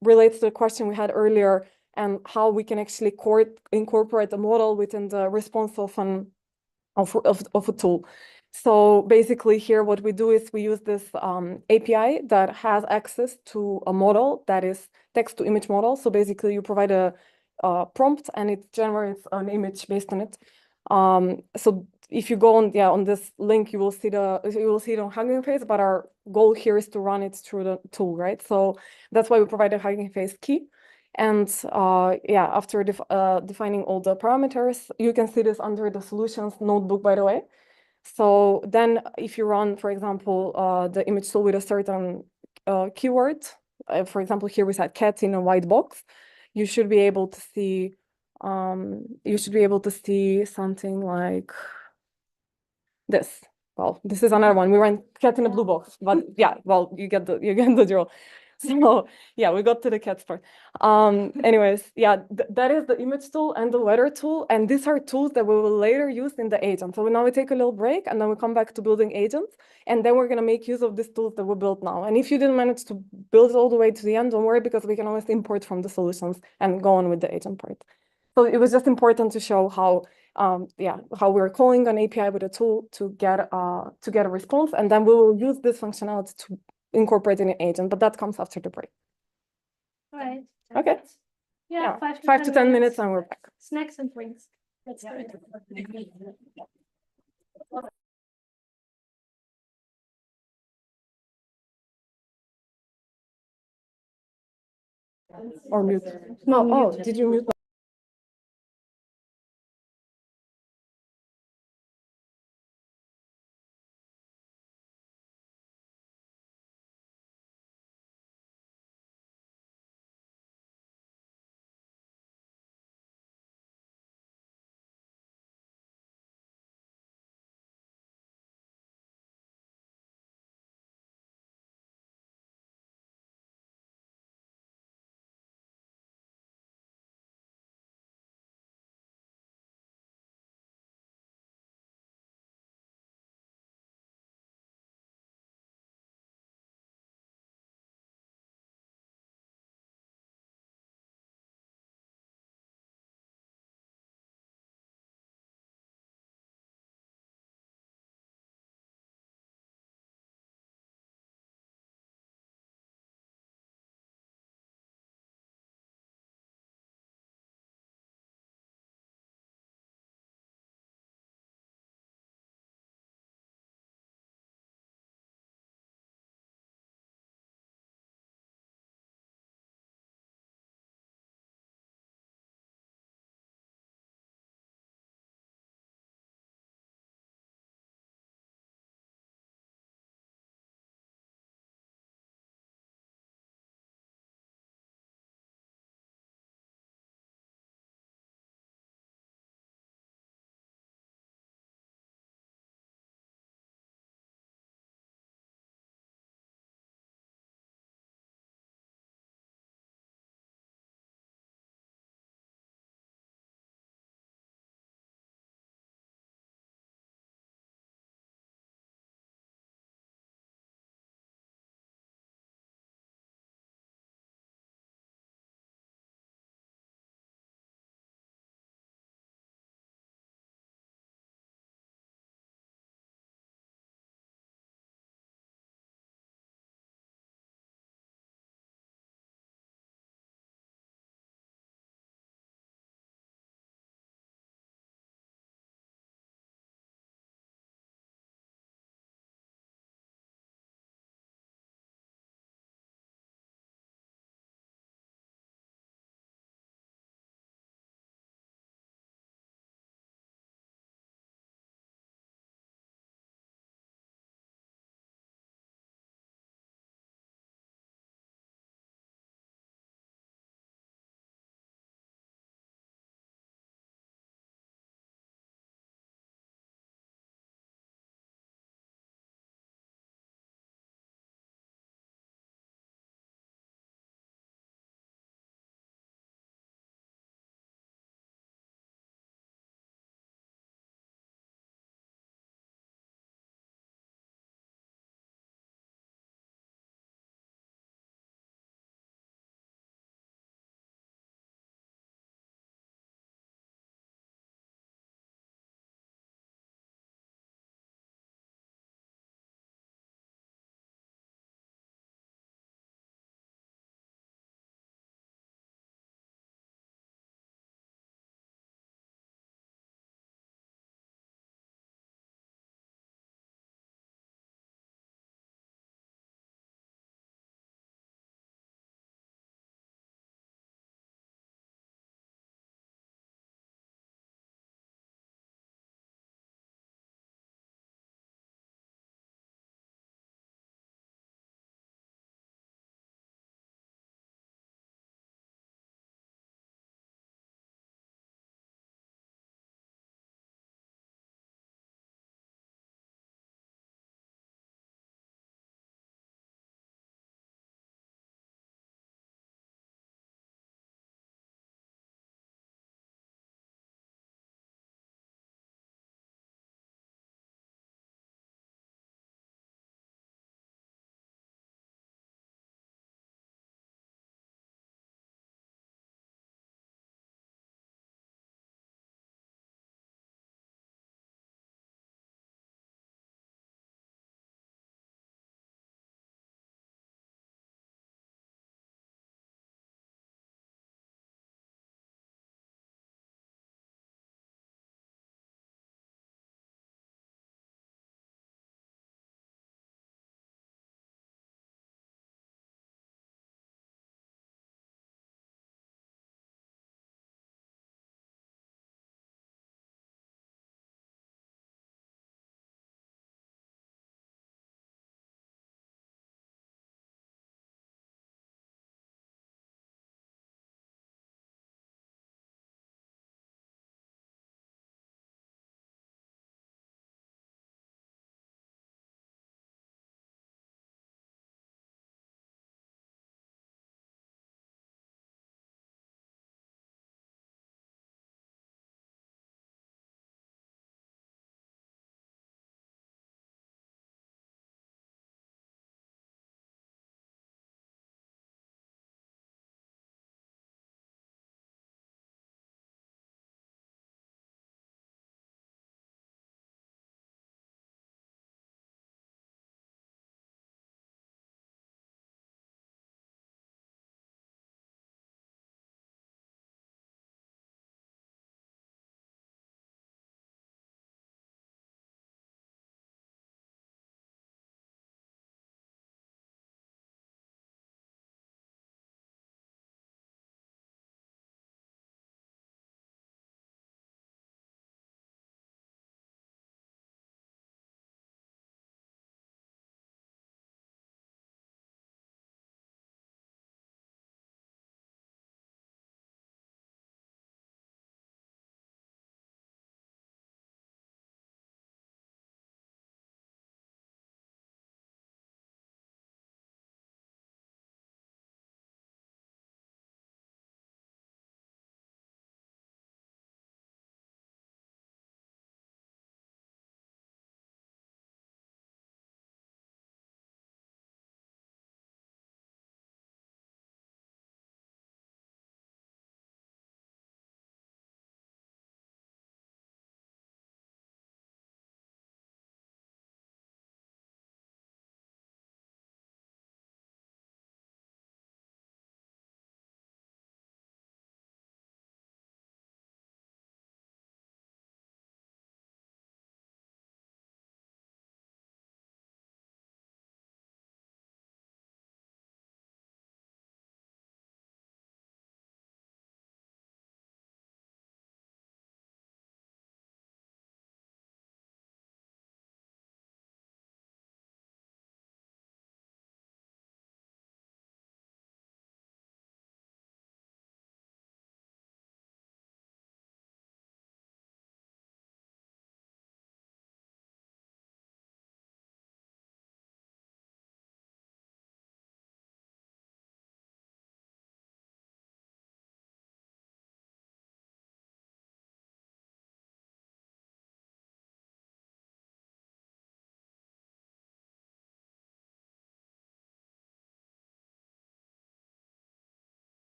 relates to the question we had earlier and how we can actually incorporate a model within the response of a tool. So basically here, what we do is we use this API that has access to a model that is text to image model. So basically you provide a prompt and it generates an image based on it. So if you go on this link, you will see it on Hugging Face, but our goal here is to run it through the tool, right? So that's why we provide a Hugging Face key. And after defining all the parameters, you can see this under the solutions notebook, by the way. So then if you run, for example, the image tool with a certain keyword, for example, here we said cat in a white box, you should be able to see something like this. Well, this is another one. We ran cat in a blue box, but you get the drill. So we got to the cats part. Anyways, that is the image tool and the weather tool, and these are tools that we will later use in the agent. So now we take a little break, and then we come back to building agents, and then we're gonna make use of these tools that we built now. And if you didn't manage to build it all the way to the end, don't worry, because we can always import from the solutions and go on with the agent part. So it was just important to show how we're calling an API with a tool to get a response, and then we will use this functionality to incorporate in an agent, but that comes after the break. All right. Okay. Yeah, 5 to 10 minutes and we're back. Snacks and drinks. Let's do it. Or mute. No, did you mute?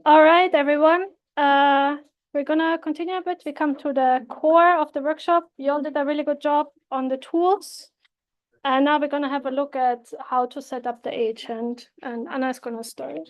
All right, everyone. We're gonna continue a bit. We come to the core of the workshop. You all did a really good job on the tools. And now we're gonna have a look at how to set up the agent. And Anna is gonna start.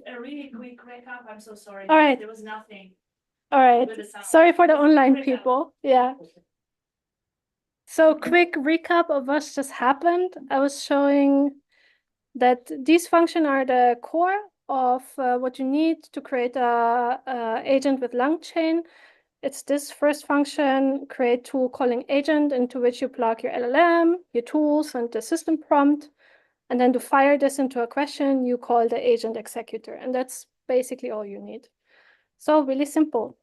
A really quick recap, I'm so sorry. All right. There was nothing. All right. With the sound. Sorry for the online Recap. people. Yeah. So quick recap of what just happened. I was showing that these functions are the core of what you need to create a agent with LangChain. It's this first function, create tool calling agent, into which you plug your LLM, your tools, and the system prompt. And then to fire this into a question, you call the agent executor. And that's basically all you need. So really simple.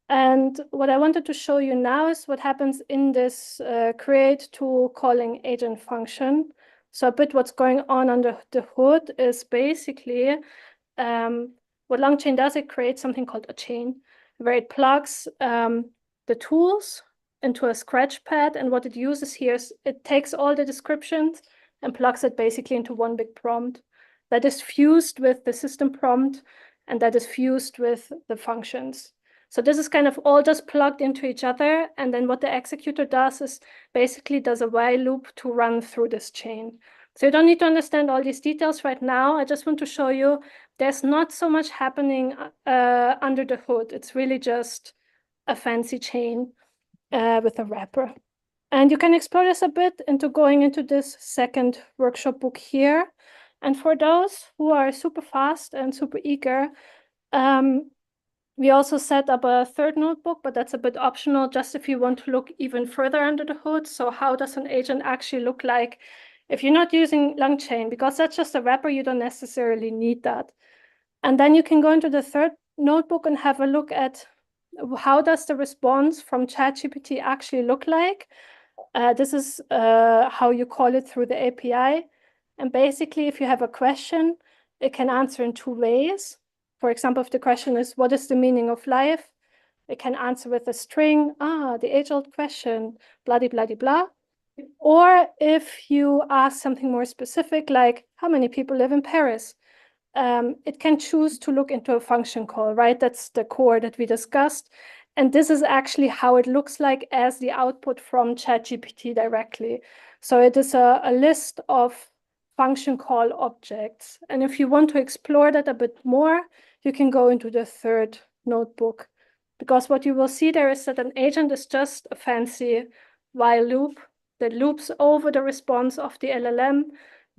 And what I wanted to show you now is what happens in this create tool calling agent function. So a bit what's going on under the hood is basically what LangChain does, it creates something called a chain, where it plugs the tools into a scratch pad. And what it uses here is it takes all the descriptions and plugs it basically into one big prompt that is fused with the system prompt and that is fused with the functions. So this is kind of all just plugged into each other. And then what the executor does is basically does a while loop to run through this chain. So you don't need to understand all these details right now. I just want to show you there's not so much happening under the hood. It's really just a fancy chain with a wrapper. And you can explore this a bit into going into this second workshop book here. And for those who are super fast and super eager, we also set up a third notebook, but that's a bit optional, just if you want to look even further under the hood. So how does an agent actually look like if you're not using LangChain? Because that's just a wrapper, you don't necessarily need that. And then you can go into the third notebook and have a look at how does the response from ChatGPT actually look like. This is how you call it through the API. And basically, if you have a question, it can answer in two ways. For example, if the question is, what is the meaning of life? It can answer with a string, the age-old question, blah, blah, blah, blah. Or if you ask something more specific, like how many people live in Paris? It can choose to look into a function call, right? That's the core that we discussed. And this is actually how it looks like as the output from ChatGPT directly. So it is a list of function call objects. And if you want to explore that a bit more, you can go into the third notebook. Because what you will see there is that an agent is just a fancy while loop that loops over the response of the LLM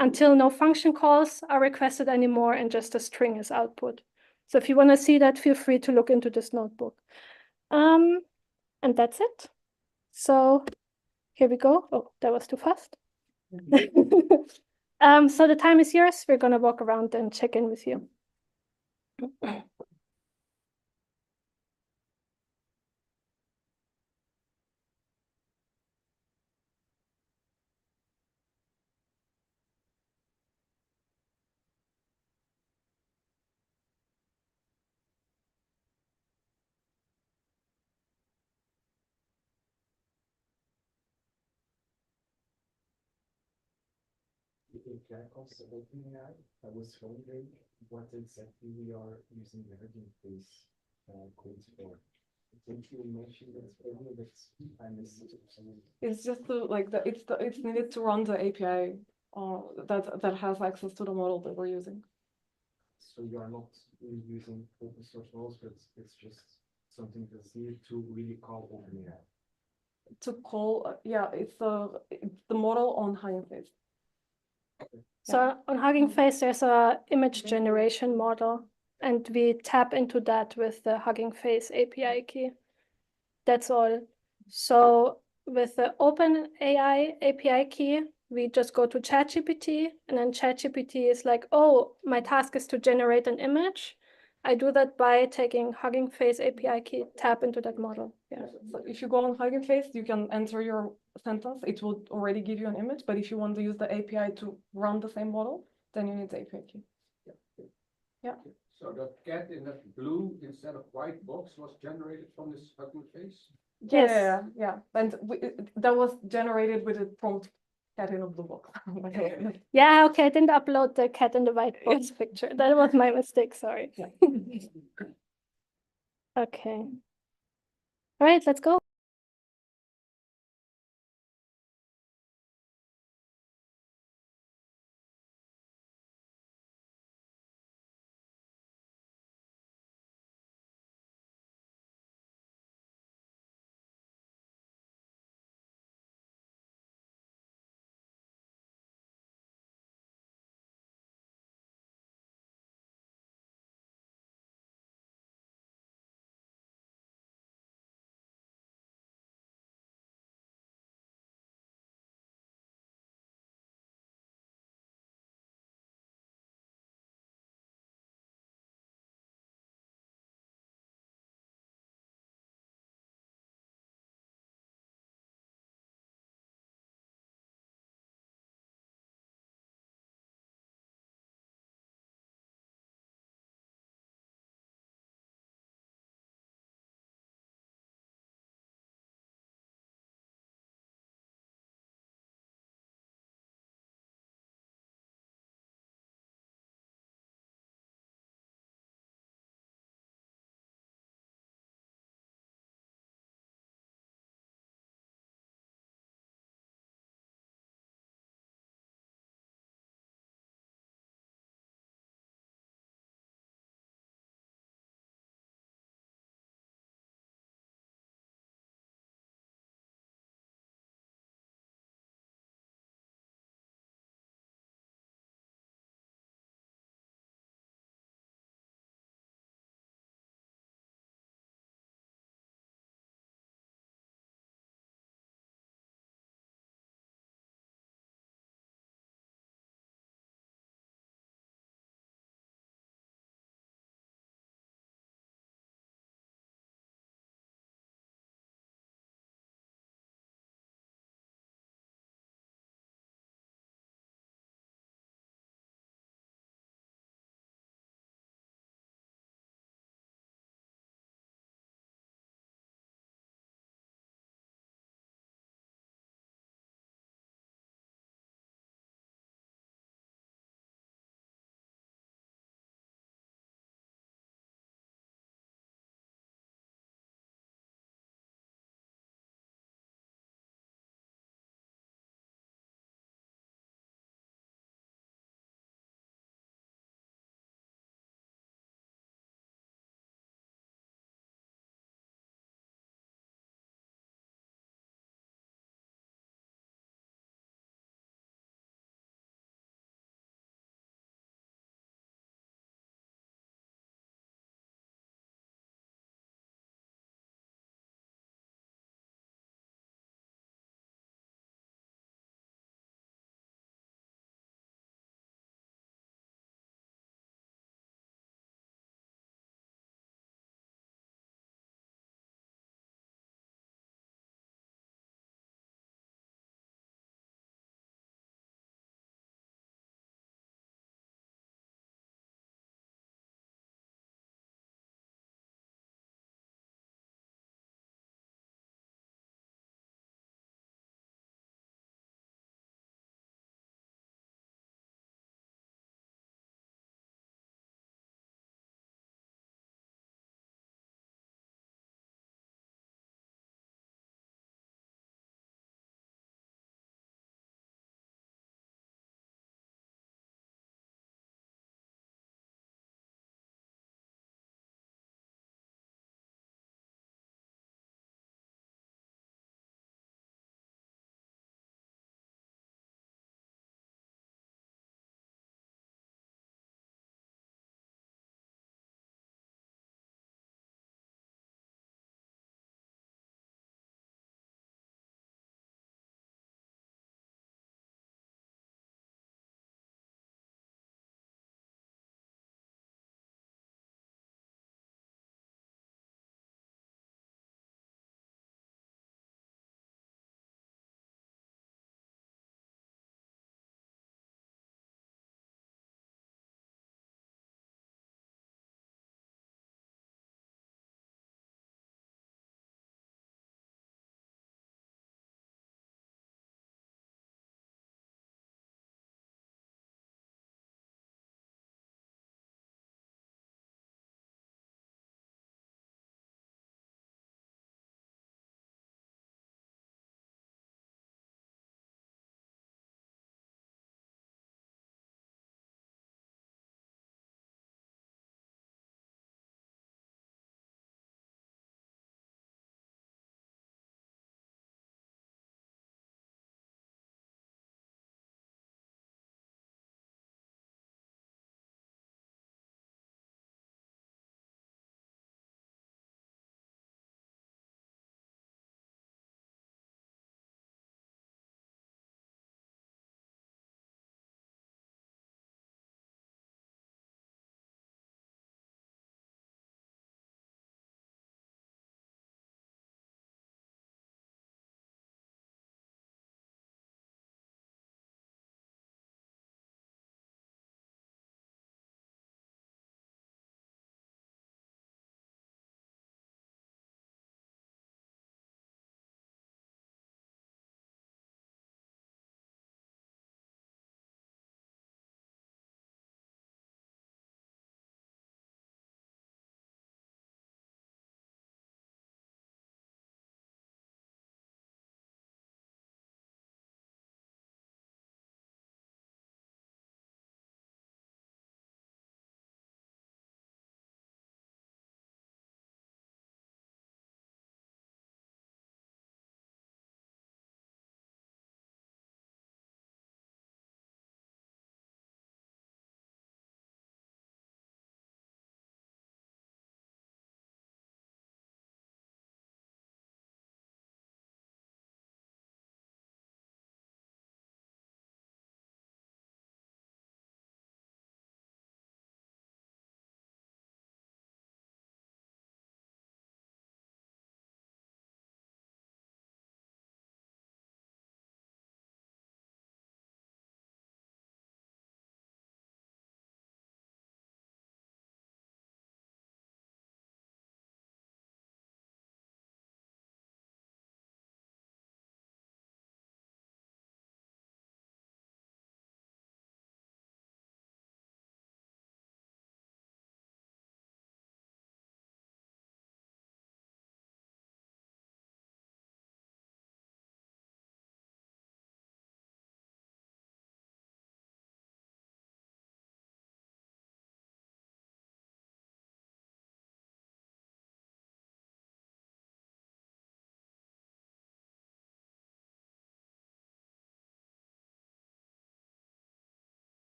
until no function calls are requested anymore and just a string is output. So if you want to see that, feel free to look into this notebook. And that's it. So here we go. Oh, that was too fast. So the time is yours. We're going to walk around and check in with you. API calls of OpenAI. I was wondering what exactly we are using the Hugging Face codes for. I think you mentioned that earlier, but I missed it. It's just it's needed to run the API that has access to the model that we're using. So you are not really using open source models, but it's just something that's needed to really call OpenAI. To call, it's the model on Hugging Face. So on Hugging Face, there's a image generation model, and we tap into that with the Hugging Face API key. That's all. So with the OpenAI API key, we just go to ChatGPT, and then ChatGPT is like, oh, my task is to generate an image. I do that by taking Hugging Face API key, tap into that model. Yeah. So if you go on Hugging Face, you can enter your sentence. It will already give you an image, but if you want to use the API to run the same model, then you need the API key. Yeah. So the cat in that blue instead of white box was generated from this Hugging Face? Yes. Yeah. And that was generated with a prompt cat in a blue box. Yeah, okay, I didn't upload the cat in the white box picture. That was my mistake, sorry. Yeah. Okay. All right, let's go.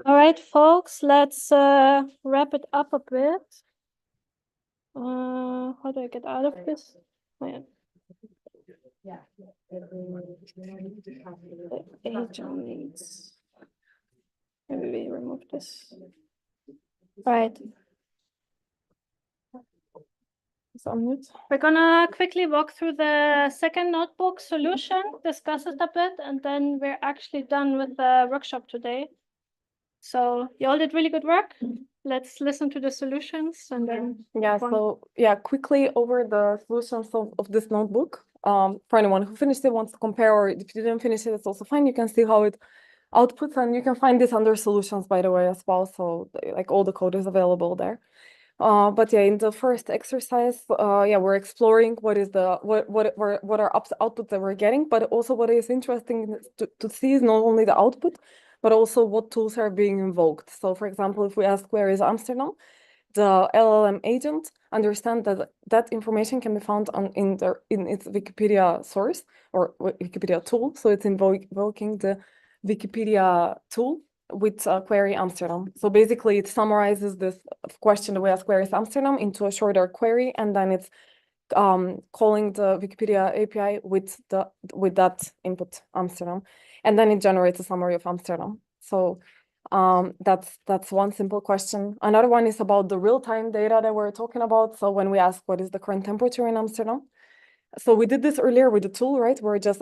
All right, folks, let's wrap it up a bit. How do I get out of this? Oh, yeah. The agents. Maybe we remove this. All right. It's on mute. We're gonna quickly walk through the second notebook solution, discuss it a bit, and then we're actually done with the workshop today. So you all did really good work. Let's listen to the solutions and then Yeah, so yeah, quickly over the solutions of this notebook. For anyone who finished it, wants to compare, or if you didn't finish it, it's also fine. You can see how it outputs, and you can find this under solutions, by the way, as well. So like all the code is available there. But yeah, in the first exercise, yeah, we're exploring what are outputs that we're getting, but also what is interesting to see is not only the output, but also what tools are being invoked. So for example, if we ask where is Amsterdam, the LLM agent understands that that information can be found in its Wikipedia source or Wikipedia tool. So it's invoking the Wikipedia tool with query Amsterdam. So basically it summarizes this question that we ask where is Amsterdam into a shorter query, and then it's calling the Wikipedia API with that input Amsterdam, and then it generates a summary of Amsterdam. So that's one simple question. Another one is about the real-time data that we're talking about. So when we ask what is the current temperature in Amsterdam, so we did this earlier with the tool, right? We're just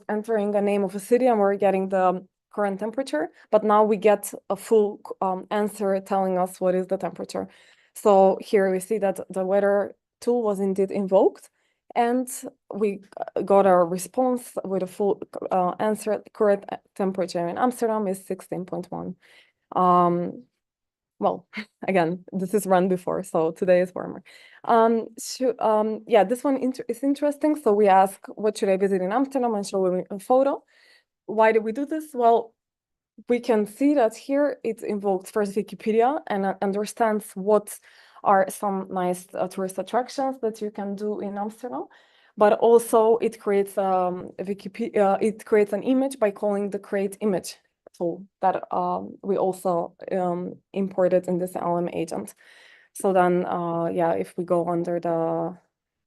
entering a name of a city and we're getting the current temperature, but now we get a full answer telling us what is the temperature. So here we see that the weather tool was indeed invoked, and we got a response with a full answer. Current temperature in Amsterdam is 16.1. Well, again, this is run before, so today is warmer. Yeah, this one is interesting. So we ask, what should I visit in Amsterdam, and show a photo. Why did we do this? Well, we can see that here it invokes first Wikipedia and understands what are some nice tourist attractions that you can do in Amsterdam, but also it creates Wikipedia. It creates an image by calling the create image tool that we also imported in this LLM agent. So then, yeah, if we go under the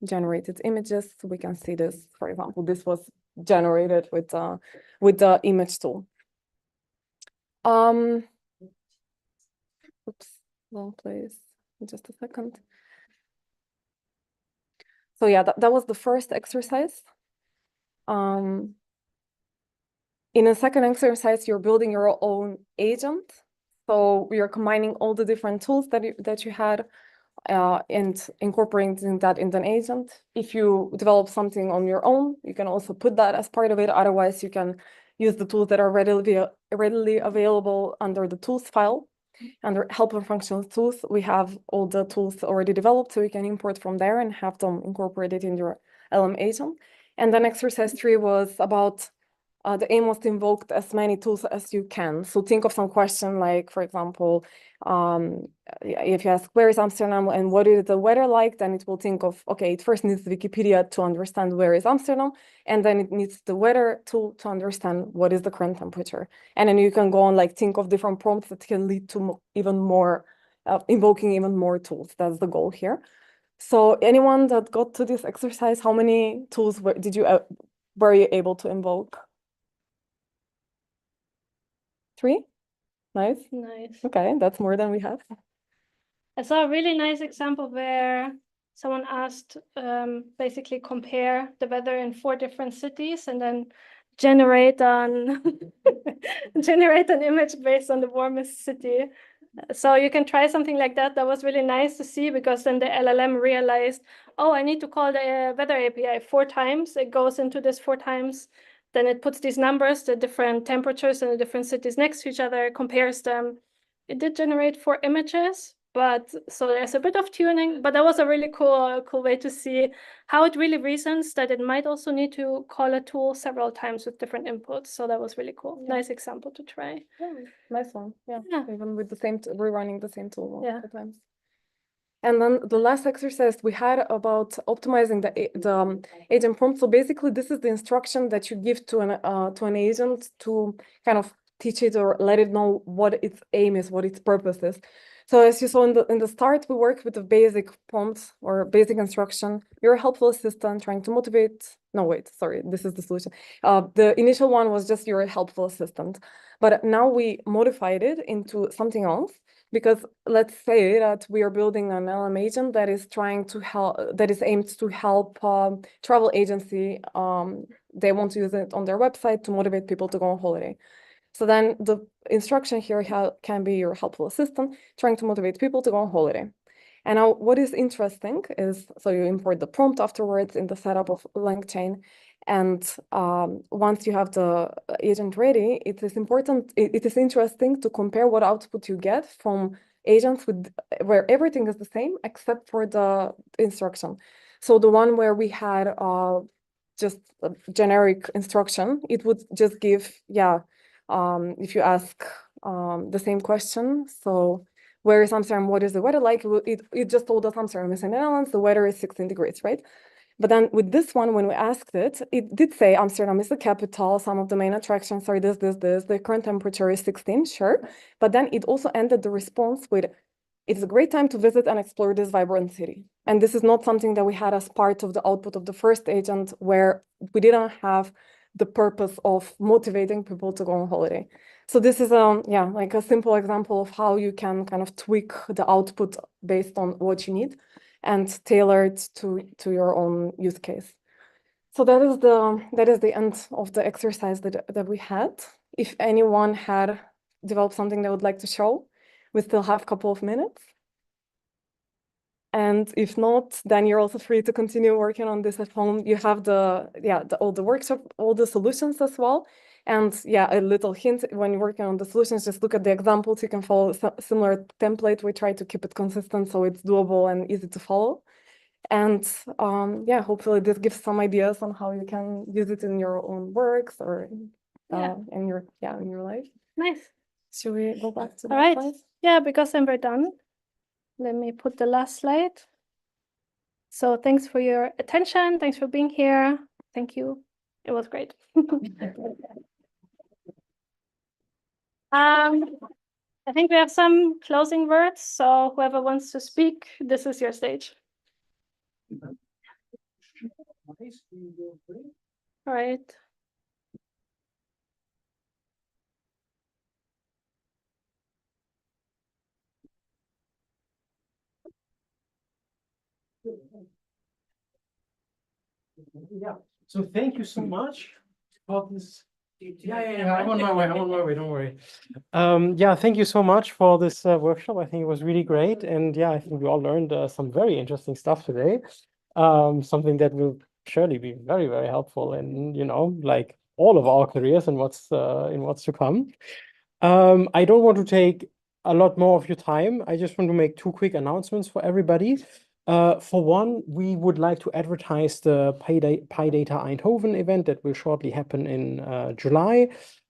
generated images, we can see this. For example, this was generated with the image tool. Oops, wrong place. Just a second. So yeah, that was the first exercise. In a second exercise, you're building your own agent. So we are combining all the different tools that you had and incorporating that in an agent. If you develop something on your own, you can also put that as part of it. Otherwise, you can use the tools that are readily available under the tools file. Under helper functions tools, we have all the tools already developed, so you can import from there and have them incorporated in your LLM agent. And then exercise 3 was about the aim was to invoke as many tools as you can. So think of some question like, for example, if you ask where is Amsterdam and what is the weather like, then it will think of, okay, it first needs Wikipedia to understand where is Amsterdam, and then it needs the weather tool to understand what is the current temperature. And then you can go on like think of different prompts that can lead to even more, invoking even more tools. That's the goal here. So anyone that got to this exercise, how many tools were you able to invoke? 3? Nice. nice. Okay, that's more than we have. I saw a really nice example where someone asked basically compare the weather in 4 different cities and then generate an generate an image based on the warmest city. So you can try something like that. That was really nice to see, because then the LLM realized, oh, I need to call the weather API 4 times. It goes into this 4 times. Then it puts these numbers, the different temperatures in the different cities next to each other, compares them. It did generate 4 images, but so there's a bit of tuning, but that was a really cool way to see how it really reasons that it might also need to call a tool several times with different inputs. So that was really cool. Yeah. Nice example to try. Yeah, nice one. Yeah, Yeah. even with the same, we're running the same tool multiple Yeah. times. And then the last exercise we had about optimizing the agent prompt. So basically, this is the instruction that you give to an agent to kind of teach it or let it know what its aim is, what its purpose is. So as you saw in the start, we work with the basic prompt or basic instruction. You're a helpful assistant trying to motivate. No, wait, sorry, this is the solution. The initial one was just you're a helpful assistant. But now we modified it into something else, because let's say that we are building an LLM agent that is trying to help, that is aimed to help travel agency. They want to use it on their website to motivate people to go on holiday. So then the instruction here can be your helpful assistant trying to motivate people to go on holiday. And now what is interesting is, so you import the prompt afterwards in the setup of LangChain. And once you have the agent ready, it is important, it is interesting to compare what output you get from agents where everything is the same except for the instruction. So the one where we had just a generic instruction, it would just give, if you ask the same question, so where is Amsterdam, what is the weather like? It just told us Amsterdam is in the Netherlands, the weather is 16 degrees, right? But then with this one, when we asked it, it did say Amsterdam is the capital, some of the main attractions are this, the current temperature is 16, sure. But then it also ended the response with, it's a great time to visit and explore this vibrant city. And this is not something that we had as part of the output of the first agent, where we didn't have the purpose of motivating people to go on holiday. So this is like a simple example of how you can kind of tweak the output based on what you need and tailor it to your own use case. So that is the end of the exercise that we had. If anyone had developed something they would like to show, we still have a couple of minutes. And if not, then you're also free to continue working on this at home. You have all the workshop, all the solutions as well. And a little hint, when you're working on the solutions, just look at the examples. You can follow a similar template. We try to keep it consistent so it's doable and easy to follow. And hopefully this gives some ideas on how you can use it in your own works or in your life. Nice. Should we go back to the All right. slides? Yeah, because we're done. Let me put the last slide. So thanks for your attention. Thanks for being here. Thank you. It was great. I think we have some closing words. So whoever wants to speak, this is your stage. All right. Yeah. So thank you so much for this. I'm on my way. Don't worry. Thank you so much for this workshop. I think it was really great, and I think we all learned some very interesting stuff today. Something that will surely be very, very helpful in like all of our careers and what's to come. I don't want to take a lot more of your time. I just want to make two quick announcements for everybody. For one, we would like to advertise the PyData Eindhoven event that will shortly happen in July.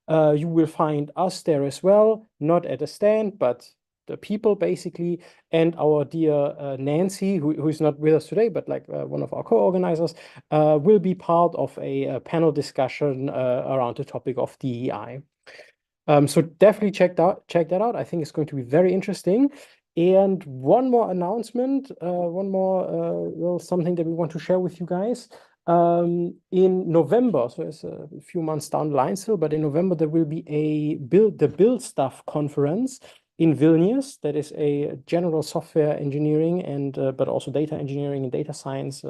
You will find us there as well, not at a stand, but the people basically, and our dear Nancy, who is not with us today, but like one of our co-organizers, will be part of a panel discussion around the topic of DEI. So definitely check that out. I think it's going to be very interesting. And one more announcement, something that we want to share with you guys. In November, so it's a few months down the line still, but in November there will be the Build Stuff conference in Vilnius. That is a general software engineering and but also data engineering and data science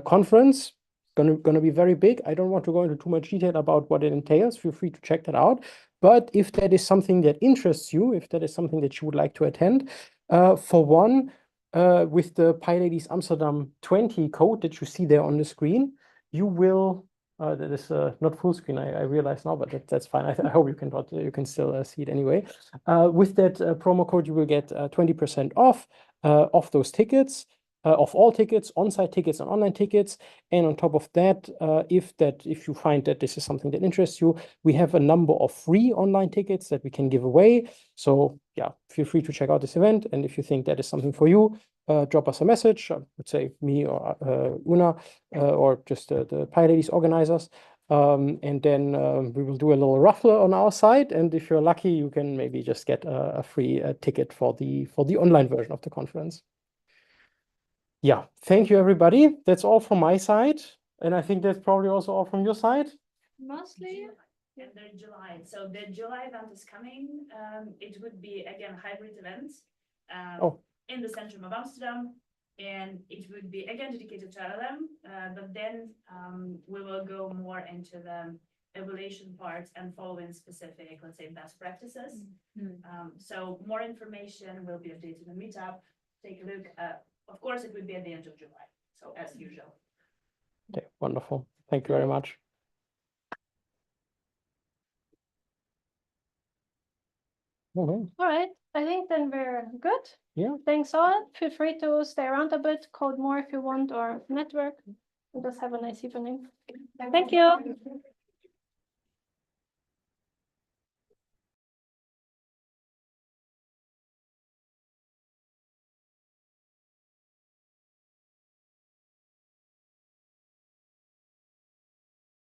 conference. Gonna be very big. I don't want to go into too much detail about what it entails. Feel free to check that out. But if that is something that interests you, if that is something that you would like to attend, for one, with the PyLadies Amsterdam 20 code that you see there on the screen, you will. That is not full screen. I realize now, but that's fine. I hope you can still see it anyway. With that promo code, you will get 20% off those tickets. Of all tickets, on-site tickets and online tickets. And on top of that, if you find that this is something that interests you, we have a number of free online tickets that we can give away. So feel free to check out this event. And if you think that is something for you, drop us a message. I would say me or Una or just the PyLadies organizers. And then we will do a little raffle on our side. And if you're lucky, you can maybe just get a free ticket for the online version of the conference. Yeah, thank you, everybody. That's all from my side. And I think that's probably also all from your side. Mostly. And then July. So the July event is coming. It would be again hybrid event in the center of Amsterdam. And it would be again dedicated to LLM, but then we will go more into the evaluation parts and following specific, let's say, best practices. So more information will be updated in the meetup. Take a look. Of course, it would be at the end of July. So as usual. Okay, wonderful. Thank you very much. All right. I think then we're good. Yeah. Thanks all. Feel free to stay around a bit, code more if you want, or network. And just have a nice evening. Thank you.